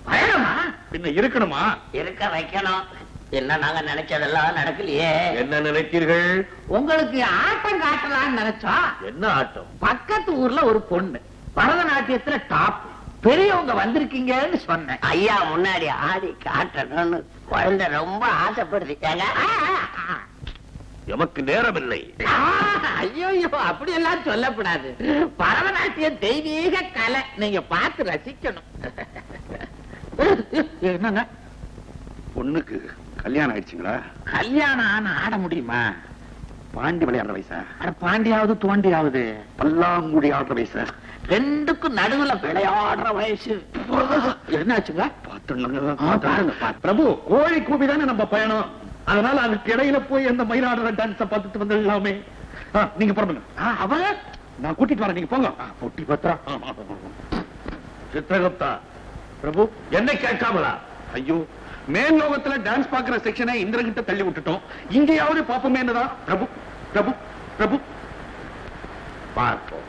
பயணமா? பின்ன இருக்கணுமா? இருக்க வைக்கணும். என்ன நாங்க நினைச்சதெல்லாம் நடக்கலையே. என்ன நினைக்கிறீர்கள்? உங்களுக்கு ஆட்டம் காட்டலாம்னு நினைச்சோம். என்ன ஆட்டம்? பக்கத்து ஊர்ல ஒரு பொண்ணு பரதநாட்டியத்துல டாப், பெரியவங்க வந்திருக்கீங்கன்னு சொன்னேன். ஐயா முன்னாடி ஆடி காட்டணும்னு குழந்தை ரொம்ப ஆசைப்படுறீங்க. எமக்கு நேரமில்லை. ஐயோ, அப்படி எல்லாம் சொல்லக்கூடாது. பரதநாட்டியம் தெய்வீக கலை, நீங்க பார்த்து ரசிக்கணும். என்னங்க, பொண்ணுக்கு கல்யாணம் ஆயிடுச்சுங்களா? கல்யாணம் ஆன ஆட முடியுமா? பாண்டி விளையாடுற வயசா? அட, பாண்டியாவது தோண்டியாவது பல்லாங்குடி ஆடுற வயசா? ரெண்டுக்கும் நடுவுல விளையாடுற வயசு. என்னாச்சுங்க? பாருங்க பிரபு, கோழி கூபிதானே நம்ம பயணம். அதனால அதுக்கு இடையில போய் அந்த மயிலாடுற டான்ஸ பார்த்துட்டு வந்துடலாமே. நீங்க புறப்படுங்க. அவ நான் கூட்டிட்டு வரேன், நீங்க போங்க. பொட்டி பத்திரா. சித்ரகுப்தா, பிரபு என்ன கேட்காமலா? ஐயோ, மேல் லோகத்துல டான்ஸ் பாக்குற செக்ஷனை இந்திரகிட்ட தள்ளி விட்டுட்டோம். இங்கேயாவது பாப்போமே என்னதான். பிரபு பிரபு பிரபு பார்ப்போம்.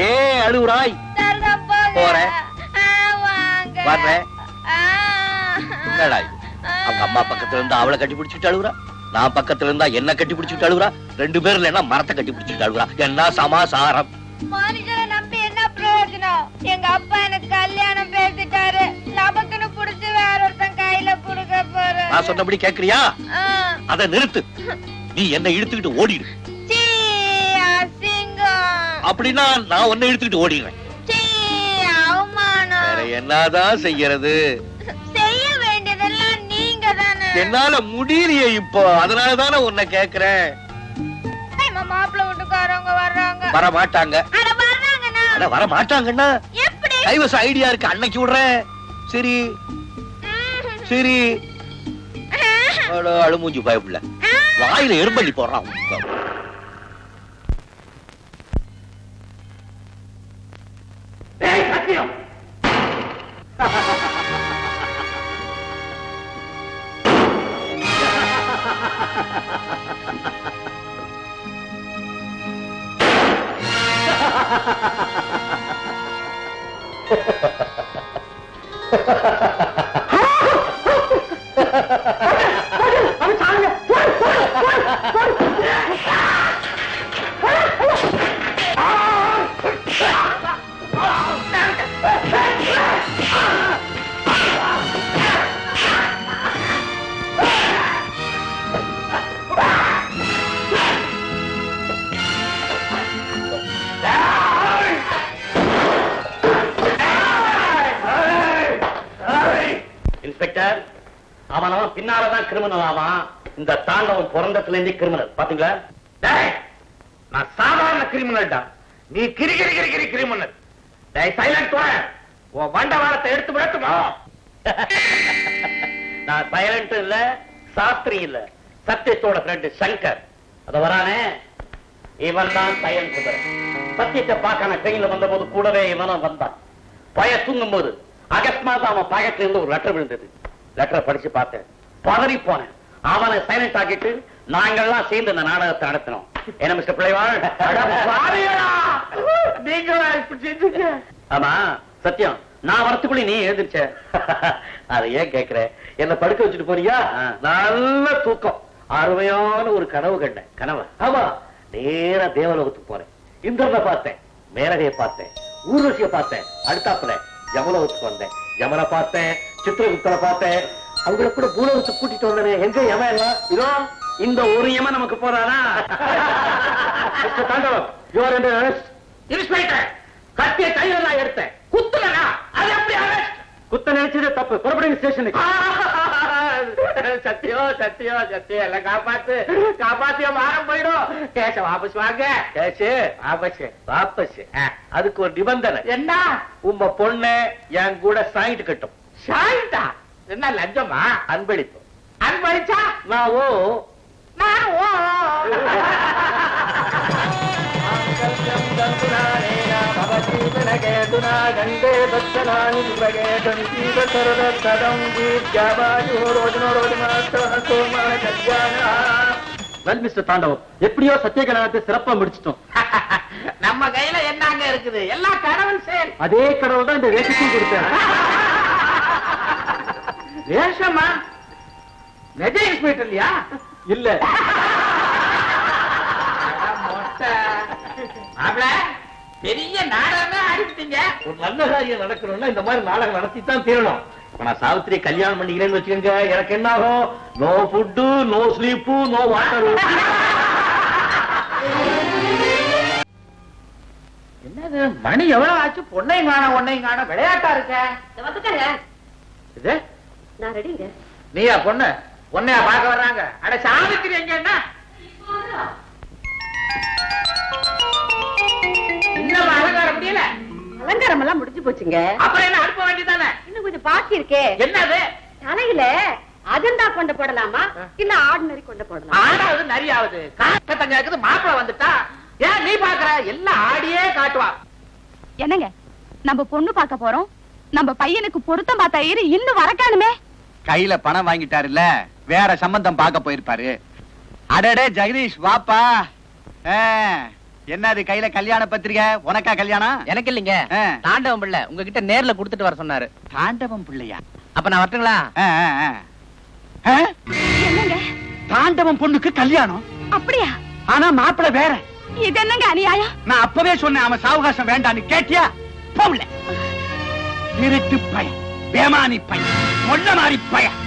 ஏ அழுவுறாய்? போறேன், வர்றேன். என்னடா இது? அவங்க அம்மா பக்கத்துல இருந்தா அவளை கட்டி பிடிச்சிட்டு அழுகுறா, நான் பக்கத்துல இருந்தா என்ன கட்டி பிடிச்சிட்டு அழுகுறா. 2 பேர்ல என்ன மரத்தை கட்டி பிடிச்சிட்டு அழுகுறா. என்ன சமாசாரம்? மனுஷனை நம்பி என்ன பிரயோஜனம்? எங்க அப்பா எனக்கு கல்யாணம் பேசிட்டாரு, நமக்குன்னு புடிச்சு வேற ஒருத்தன் கையில குடுக்க போற. நான் சொன்னபடி கேக்குறியா? அதை நிறுத்து. நீ என்ன இழுத்துக்கிட்டு ஓடிடு. அப்படின்னா நான் உன்னை இழுத்துக்கிட்டு ஓடிடுறேன். வேற என்னதான் செய்யறது? செய்ய வேண்டியதெல்லாம் நீங்க தானே. என்னால முடியலையே இப்போ, அதனாலதானே உன்னை கேக்குறேன். மாப்பிள்ள வீட்டுக்காரங்க வர்றாங்க. வர மாட்டாங்க. வர்றாங்கன்னா வர மாட்டாங்கன்னா எப்படி? கைவச ஐடியா இருக்கு, அன்னைக்கு விடுறேன். சரி சரி. அழுமூஞ்சி பயப்புல வாயில எறும்பள்ளி போடுறான். சத்தியம். இன்ஸ்பெக்டர், அவனும் பின்னாலதான் கிரிமினல் ஆவான். இந்த தாண்டவன் பிறந்தத்துல இருந்தே கிரிமினல். பாத்தீங்களா? நான் சாதாரண கிரிமினல் தான். நீ கிரி கிரி கிரி கிரி கிரிமினல். டேய் சைலண்ட் போற. உன் மண்டவாளத்தை எடுத்து விடட்டுமா? நான் சைலண்ட் இல்ல, சாஸ்திரி இல்ல, சத்தியத்தோட ஃப்ரெண்ட் சங்கர். அத வரானே, இவன் தான் சைலண்ட். சத்தியத்தை பார்க்க ட்ரெயின்ல வந்த போது கூடவே இவனும் வந்தான். பய தூங்கும் போது அகஸ்மாத் அவன் பாக்கெட்ல இருந்து ஒரு லெட்டர் விழுந்தது. லெட்டரை படிச்சு பார்த்தேன், பதறி போனேன். அவனை சைலண்ட் ஆக்கிட்டு நாங்கெல்லாம் சேர்ந்து இந்த நாடகத்தை நடத்தினோம். என்ன மிஸ்டர் பிள்ளைவாள்? நீங்களா இப்படி செஞ்சீங்க? ஆமா சத்தியம், நான் வரத்துக்குள்ள நீ எழுந்திருச்ச. அதை ஏன் கேக்குற? என்ன படுக்க வச்சுட்டு போறியா? நல்ல தூக்கம், அருமையான ஒரு கனவு கண்டேன். கனவு? ஆமா, நேரா தேவலோகத்துக்கு போறேன். இந்திரனை பார்த்தேன், மேலகையை பார்த்தேன், ஊர்வசியை பார்த்தேன். அடுத்தாப்புல யமலோகத்துக்கு வந்தேன். யமனை பார்த்தேன், சித்திரகுப்தனை பார்த்தேன். அவங்களை கூட பூலோகத்துக்கு கூட்டிட்டு வந்தேன். எங்க யமன் எல்லாம்? இதோ இந்த ஒரு யமன் நமக்கு போறானா? தாண்டவம், you are under arrest. Inspector, கத்திய கையில நான் எடுத்தேன். குத்துலனா அது எப்படி அரெஸ்ட்? குத்த நினைச்சதே தப்பு. புறப்படுங்க ஸ்டேஷனுக்கு. சத்தியம் சத்தியம் சத்தியம், எல்லாம் காப்பாத்து காப்பாத்திய மாறம் போயிடும். கேஷ வாபஸ் வாங்க. கேஷு வாபஸ் வாபஸ். அதுக்கு ஒரு நிபந்தனை. என்ன? உங்க பொண்ணு என் கூட சாயிட்டு கட்டும். ஷாயிட்டா? என்ன லஞ்சமா? அன்பளிப்பு. அன்பளிச்சா? நான் ஓ நான் ஓ. வெல் மிஸ்டர் தாண்டவம், எப்படியோ சத்தியகலனத்தை சிறப்பா முடிச்சிட்டோம். நம்ம கையில என்னங்க இருக்குது? எல்லாம் கடவுள் செயல். அதே கடவுள் தான் இந்த வேஷத்தையும் கொடுத்தேன். வேஷமா? நிஜ இன்ஸ்பெக்டர் இல்லையா? இல்ல. பெரிய நாடகமே ஆடிட்டீங்க. ஒரு நல்ல காரியம் நடக்கணும்னா இந்த மாதிரி நாடகம் நடத்தித்தான் தீரணும். இப்ப நான் சாவித்திரி கல்யாணம் பண்ணிக்கிறேன்னு வச்சுக்கோங்க, எனக்கு என்ன ஆகும்? No food, no sleep, no water. என்னது மணி எவ்வளவு ஆச்சு? பொண்ணையும் காண ஒன்னையும் காண, விளையாட்டா இருக்க. வந்துட்டாங்க. இது நான் ரெடிங்க. நீயா பொண்ணு? பொண்ணையா பார்க்க வர்றாங்க? அட சாவித்திரி எங்க? என்ன இன்னும் அலங்காரம் முடியல? அலங்காரம் எல்லாம் முடிஞ்சு போச்சுங்க. அப்புறம் என்ன அனுப்ப வேண்டியதானே? இன்னும் கொஞ்சம் பாக்கி இருக்கே. என்னது? தலையில அஜந்தா கொண்ட போடலாமா இல்ல ஆர்டினரி கொண்ட போடலாமா? ஆடாவது நரியாவது காட்டத்தங்க இருக்குது. மாப்பிள வந்துட்டா ஏன் நீ பாக்குற? எல்லாம் ஆடியே காட்டுவா. என்னங்க, நம்ம பொண்ணு பார்க்க போறோம். நம்ம பையனுக்கு பொருத்தம் பார்த்த ஐயரு இன்னும் வரக்கானுமே. கையில பணம் வாங்கிட்டாருல்ல, வேற சம்பந்தம் பார்க்க போயிருப்பாரு. அடடே ஜெகதீஷ் வாப்பா. என்னது கையில கல்யாண பத்திரிகை? உனக்கா கல்யாணம்? எனக்கு இல்லைங்க, தாண்டவம் பிள்ளை உங்ககிட்ட நேர்ல கொடுத்துட்டு வர சொன்னாரு. தாண்டவம் பிள்ளையா? அப்ப நான் வரட்டுங்களா? என்னங்க, தாண்டவம் பொண்ணுக்கு கல்யாணம்? அப்படியா? ஆனா மாப்பிள வேற. இது என்னங்க அநியாயம்? நான் அப்பவே சொன்னேன் அவன் சாவகாசம் வேண்டான்னு. கேட்டியா? போகல. திருட்டு பையன், பேமானி பையன், மொள்ள மாறி பையன்.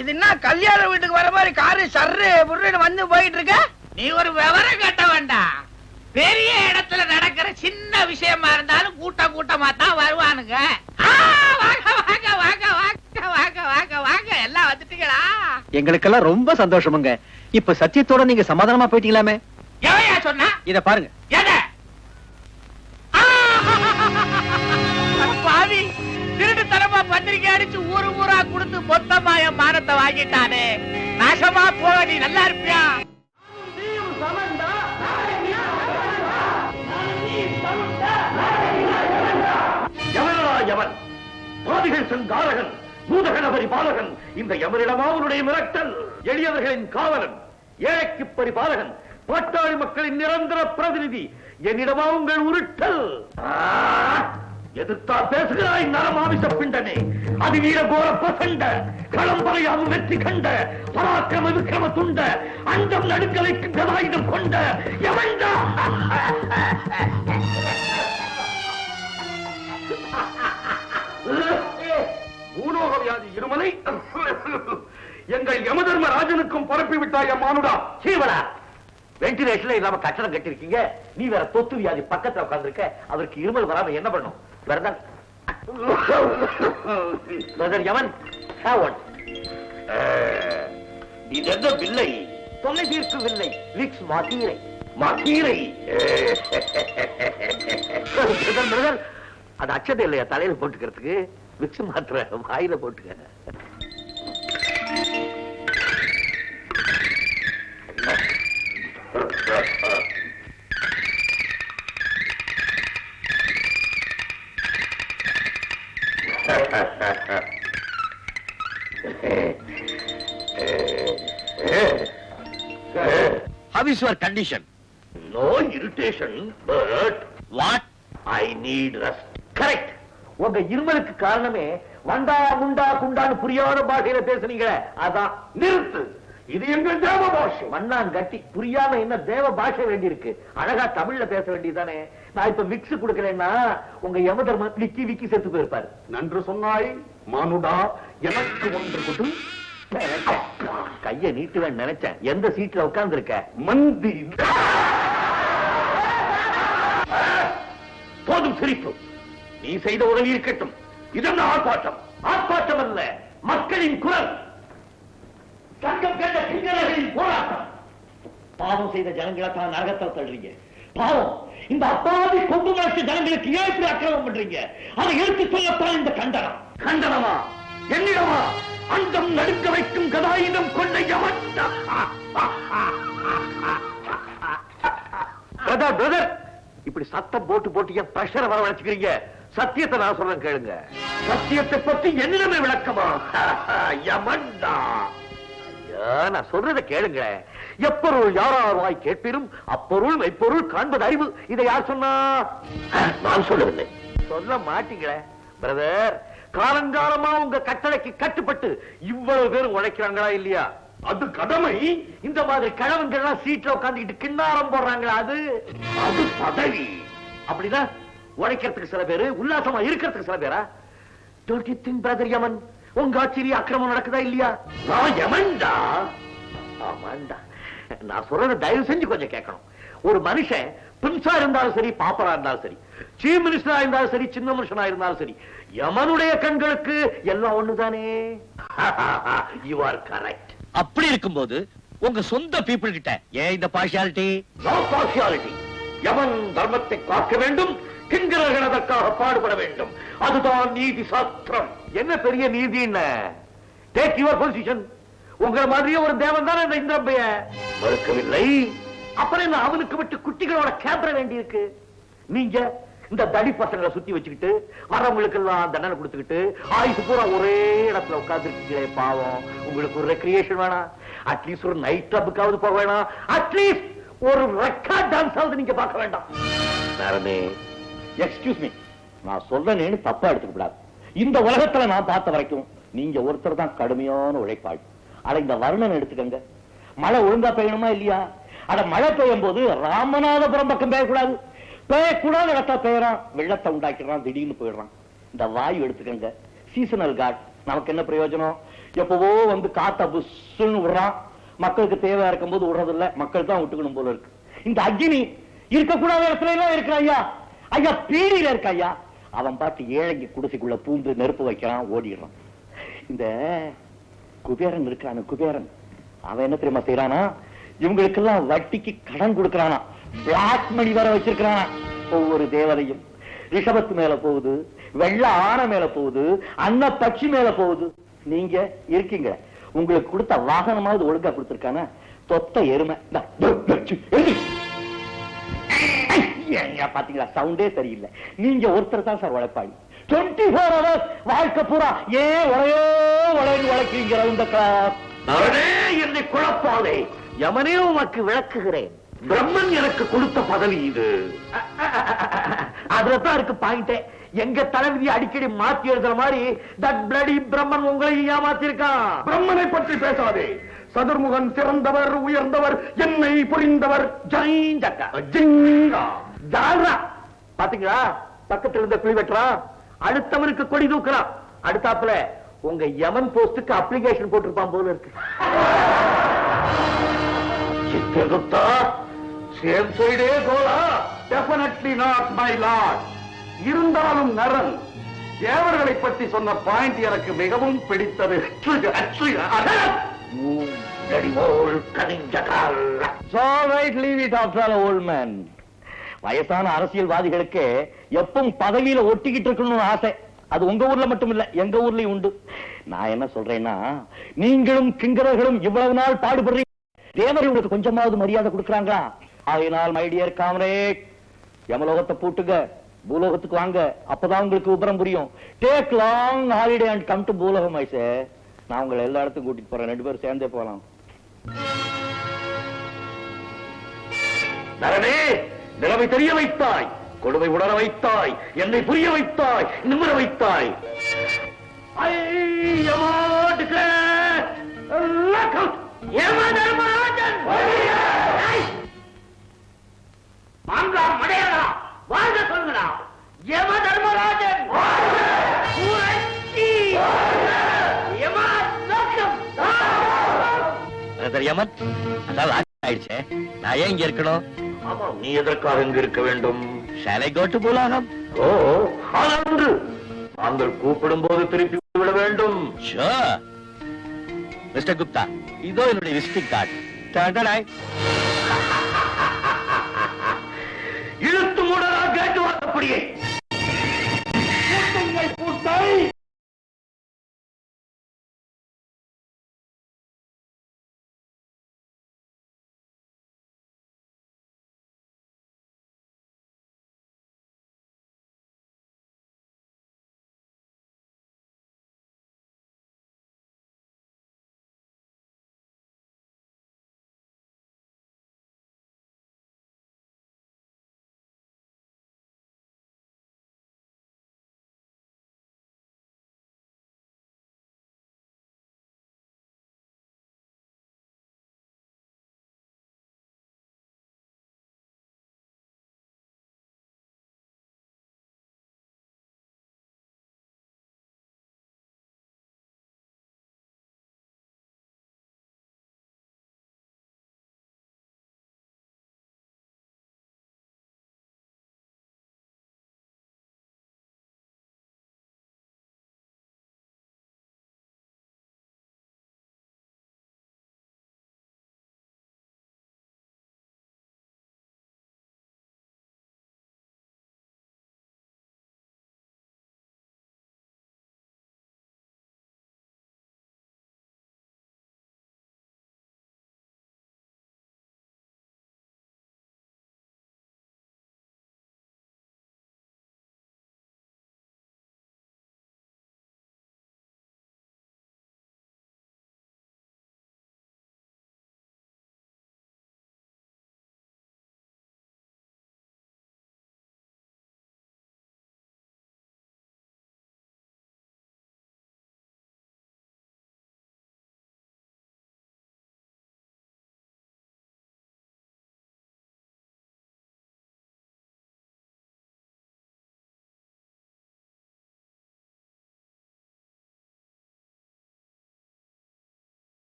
இது என்ன கல்யாண வீட்டுக்கு வர மாதிரி காரு சர்ரு புர்ருன்னு வந்து போயிட்டு இருக்க? நீ ஒரு விவரம் கட்ட வேண்டாம். பெரிய இடத்துல நடக்கிற சின்ன விஷயமா இருந்தாலும் கூட்டமா தான் வருவானுங்க. வாங்க வாங்க வாங்க வாங்க வாங்க வாங்க வாங்க, எல்லாம் வந்துட்டீங்களா? எங்களுக்கெல்லாம் ரொம்ப சந்தோஷமுங்க. இப்ப சத்தியத்தோட நீங்க சமாதானமா போயிட்டீங்களாமே. எவையா சொன்னா? இத பாருங்க. எத? பாவி, திருட்டுத்தனமா பத்திரிக்கை அடிச்சு ஊரா கொடுத்து மொத்தமா என் மானத்தை வாங்கிட்டானே. நாசமா போக, நீ நல்லா இருப்பியா? யமன் பாதிகள் சங்காரகன், பூதகணபரி பாலகன். இந்த யமனிடமா அவனுடைய மிரட்டல். எளியவர்களின் காவலன், ஏழைக்கு பரிபாலகன், பாட்டாளி மக்களின் நிரந்தர பிரதிநிதி. என்னிடமா உங்கள் உருட்டல். எதிர்த்தா பேசுகிறாய் நரமாமிச பிண்டனே. அதிவீர கோர பிரசண்ட, களம்பறையாவும் வெற்றி கண்ட, பராக்கிரம விக்கிரம துண்ட, அண்டம் நடுக்கலைக்கு கதாயுதம் கொண்ட யமன்டா. பூலோக வியாதி இருமலை எங்கள் யமதர்ம ராஜனுக்கும் பரப்பி விட்டாய் மானுடா. சீவனா, வென்டிலேஷன்ல இல்லாம கட்டணம் கட்டிருக்கீங்க. நீ வேற தொத்து வியாதி பக்கத்துல உட்கார்ந்துருக்க. அவருக்கு இருமல் வராம என்ன பண்ணும்? வேறதான் யமன். எந்த வில்லை? தொல்லை தீர்க்கும் வில்லை. விக்ஸ் மாத்தீரை. மாத்தீரை. அது அச்சதை இல்லையா தலையில போட்டுக்கிறதுக்கு? விக்ஸ் மாத்திரை வாயில போட்டுக்க. How is your condition? No irritation, but What? I need rest. Correct. உங்க இருமலுக்கு காரணமே வண்டா முண்டா குண்டான்னு புரியாத பாஷையில பேசுனீங்களே, அதான். நிறுத்து. இது எங்கள் தேவ பாஷை. மண்ணான் கட்டி புரியாம என்ன தேவ பாஷை வேண்டி இருக்கு? அழகா தமிழ்ல பேச வேண்டியதானே. நான் இப்ப விக்ஸ் கொடுக்கறேன்னா உங்க யமதர்ம விக்கி விக்கி செத்து போயிருப்பாரு. நன்று சொன்னாய் மானுடா, எனக்கு ஒன்று கொடு. கைய நீட்டுவேன் நினைச்சேன். எந்த சீட்ல உட்கார்ந்து இருக்க? மந்தி. போதும் சிரிப்பு. நீ செய்த உதவி இருக்கட்டும். இதென்ன ஆர்ப்பாட்டம்? ஆர்ப்பாட்டம் அல்ல, மக்களின் குரல். சங்கம் கேட்ட கிங்கரர்களின் போராட்டம். பாவம் செய்த ஜனங்களை தான் நரகத்தில் தள்ளுறீங்க. பாவம் இந்த அப்பாவி கொம்பு மாற்று ஜனங்களுக்கு ஏன் இப்படி அக்கிரமம் பண்றீங்க? அதை எடுத்து சொல்லத்தான் இந்த கண்டனம். கண்டனமா? என்னிடமா? அண்டம் நடுங்க வைக்கும் கதாயுதம் கொண்ட யமன். பிரதர், இப்படி சத்தம் போட்டு போட்டு என் பிரஷரை வரவழைச்சுக்கிறீங்க. சத்தியத்தை நான் சொல்றேன் கேளுங்க. சத்தியத்தை பத்தி என்னிடமே விளக்கமா? யமன்டா. நான் சொல்றதை கேளுங்க. எப்பொருள் யாராவாய் கேட்பிரும் அப்பொருள் மெய்ப்பொருள் காண்பது அறிவு. இதை யார் சொன்னா? நான் சொல்லவில்லை. சொல்ல மாட்டீங்களே பிரதர். காலங்காலமா உங்க கட்டளைக்கு கட்டுப்பட்டு இவ்வளவு பேர் உழைக்கிறாங்களா இல்லையா? அது கடமை. இந்த மாதிரி கிழவங்கள்லாம் சீட்ல உட்காந்துக்கிட்டு கிண்ணாரம் போடுறாங்களா? அது பதவி. அப்படின்னா உழைக்கிறதுக்கு சில பேரு, உல்லாசமா இருக்கிறதுக்கு சில பேரா? Don't you think brother யமன், உங்க ஆச்சரிய அக்கிரமம் நடக்குதா இல்லையா? நான் யமன்டா. ஆமாண்டா. நான் சொல்றத தயவு செஞ்சு கொஞ்சம் கேட்கணும். ஒரு மனுஷன் பிரின்ஸா இருந்தாலும் சரி, பாப்பரா இருந்தாலும் சரி, சீஃப் மினிஸ்டரா இருந்தாலும் சரி, சின்ன மனுஷனா இருந்தாலும் சரி, யமனுடைய கண்களுக்கு எல்லாம் ஒண்ணுதானே. You are correct. அப்படி இருக்கும்போது உங்க சொந்த பீப்புள் கிட்ட ஏன் இந்த பார்ஷியாலிட்டி? No partiality. யமன் தர்மத்தை காக்க வேண்டும், கிங்கரர்கள் அதற்காக பாடுபட வேண்டும். அதுதான் நீதி சாஸ்திரம். என்ன பெரிய நீதி? Take your position. உங்களை மாதிரியே ஒரு தேவன் தானே இந்த இந்திரப்பைய மறுக்கவில்லை. அப்புறம் என்ன அவனுக்கு விட்டு குட்டிகளோட கேப்ர வேண்டி இருக்கு? நீங்க இந்த தடி பசங்களை சுத்தி வச்சுக்கிட்டு வரவங்களுக்கு எல்லாம் தண்டனை கொடுத்துக்கிட்டு ஆயுசு பூரா ஒரே இடத்துல உட்கார்ந்து இருக்கீங்களே. பாவம், உங்களுக்கு ஒரு ரெக்ரியேஷன் வேணாம்? அட்லீஸ்ட் ஒரு நைட் கிளப்புக்காவது போக வேணாம்? அட்லீஸ்ட் ஒரு ரெக்கார்ட் டான்ஸ் ஆகுது நீங்க பார்க்க வேண்டாம்? எக்ஸ்கியூஸ் மீ, நான் சொல்றேன்னு தப்பா எடுத்துக்க கூடாது. இந்த உலகத்துல நான் பார்த்த வரைக்கும் நீங்க ஒருத்தர் தான் கடுமையான உழைப்பாள். அட இந்த வருணன் எடுத்துக்கங்க. மழை ஒழுங்கா பெய்யணுமா இல்லையா? அட மழை பெய்யும் போது ராமநாதபுரம் பக்கம் பெய்யக்கூடாது. பெய்யக்கூடாத இடத்த பெய்யறான், வெள்ளத்தை உண்டாக்கிடுறான், திடீர்னு போயிடுறான். இந்த வாயு எடுத்துக்கங்க. சீசனல் காட். நமக்கு என்ன பிரயோஜனம்? எப்பவோ வந்து காத்த புஷ்ன்னு விடுறான். மக்களுக்கு தேவை இருக்கும் போது விடுறதில்ல. மக்கள் தான் விட்டுக்கணும் போல இருக்கு. இந்த அக்னி இருக்கக்கூடாத இடத்துல எல்லாம் இருக்கு ஐயா. ஐயா பீடியில இருக்க ஐயா. அவன் பாட்டு ஏழைக்கு குடிசைக்குள்ள பூந்து நெருப்பு வைக்கிறான், ஓடிடுறான். இந்த குபேரன் இருக்கான, குபேரன் அவன் என்ன தெரியுமா செய்யறானா? இவங்களுக்கெல்லாம் வட்டிக்கு கடன் கொடுக்கறானா, பிளாக் மணி வர வச்சிருக்கிறானா. ஒவ்வொரு தேவதையும் ரிஷபத்து மேல போகுது, வெள்ள ஆன மேல போகுது, அன்ன பட்சி மேல போகுது. நீங்க இருக்கீங்க, உங்களுக்கு கொடுத்த வாகனமாவது ஒழுங்கா கொடுத்திருக்கானா? தொத்த எருமை. பாத்தீங்களா, சவுண்டே சரியில்லை. நீங்க ஒருத்தர் தான் சார் உழைப்பாளி. 24 hours வாழ்க்கை பூரா ஏன் ஒரே உழைக்கிறீங்க? இந்த என்னை குழப்பாதே. யமனே உனக்கு விளக்குகிறேன். பிரம்மன் எனக்கு கொடுத்த பதவி இது. அதுலதான் இருக்கு பாயிண்டே. எங்க தலைவிதி அடிக்கடி மாத்தி எழுதுற மாதிரி தட் பிளடி பிரம்மன் உங்களை ஏமாத்திருக்கான். பிரம்மனை பற்றி பேசாதே. சதுர்முகன் சிறந்தவர், உயர்ந்தவர், என்னை புரிந்தவர். பாத்தீங்களா, பக்கத்துல இருந்த புலி வெட்டுறான், அடுத்தவனுக்கு கொடி தூக்குறான். அடுத்தாப்புல உங்க யமன் போஸ்டுக்கு அப்ளிகேஷன் போட்டிருப்பான் போல இருக்கு. சித்தகுப்தா, சேம் சைடே கோலா. Definitely not my lord. இருந்தாலும் நரன் தேவர்களை பற்றி சொன்ன பாயிண்ட் எனக்கு மிகவும் பிடித்தது. காலடி போல் கனிஞ்ச கால். Old man. வயசான அரசியல்வாதிகளுக்கு எப்பவும் பதவியில ஒட்டிக்கிட்டு இருக்கணும்னு ஆசை. அது உங்க ஊர்ல மட்டும் இல்ல, எங்க ஊர்லயும் உண்டு. நான் என்ன சொல்றேன்னா, நீங்களும் கிங்கரர்களும் இவ்வளவு நாள் பாடுபடுறீங்க, தேவர் உங்களுக்கு கொஞ்சமாவது மரியாதை கொடுக்கறாங்களா? ஆகையினால் மை டியர் காம்ரேட், யமலோகத்தை பூட்டுங்க, பூலோகத்துக்கு வாங்க, அப்பதான் உங்களுக்கு விபரம் புரியும். Take long holiday and come to பூலோகம். ஐசே, நான் உங்களை எல்லா இடத்துக்கும் கூட்டிட்டு போறேன், 2 பேரும் சேர்ந்தே போலாம். நரனே, நிலைமை தெரிய வைத்தாய், கொடுமை உணர வைத்தாய், என்னை புரிய வைத்தாய், நிமிர வைத்தாய். வாழ்க சொல்லுங்களா, யம தர்மராஜன் யமன் அதான் ஆயிடுச்சே, நான் ஏன் இங்க இருக்கணும்? ஆமா, நீ எதற்காக இங்கு இருக்க வேண்டும்? Shall I go to பூலோகம்? ஓ, ஆனால் நாங்கள் கூப்பிடும் போது திருப்பி விட வேண்டும். Sure. மிஸ்டர் குப்தா, இதோ என்னுடைய விசிட்டிங் கார்டு.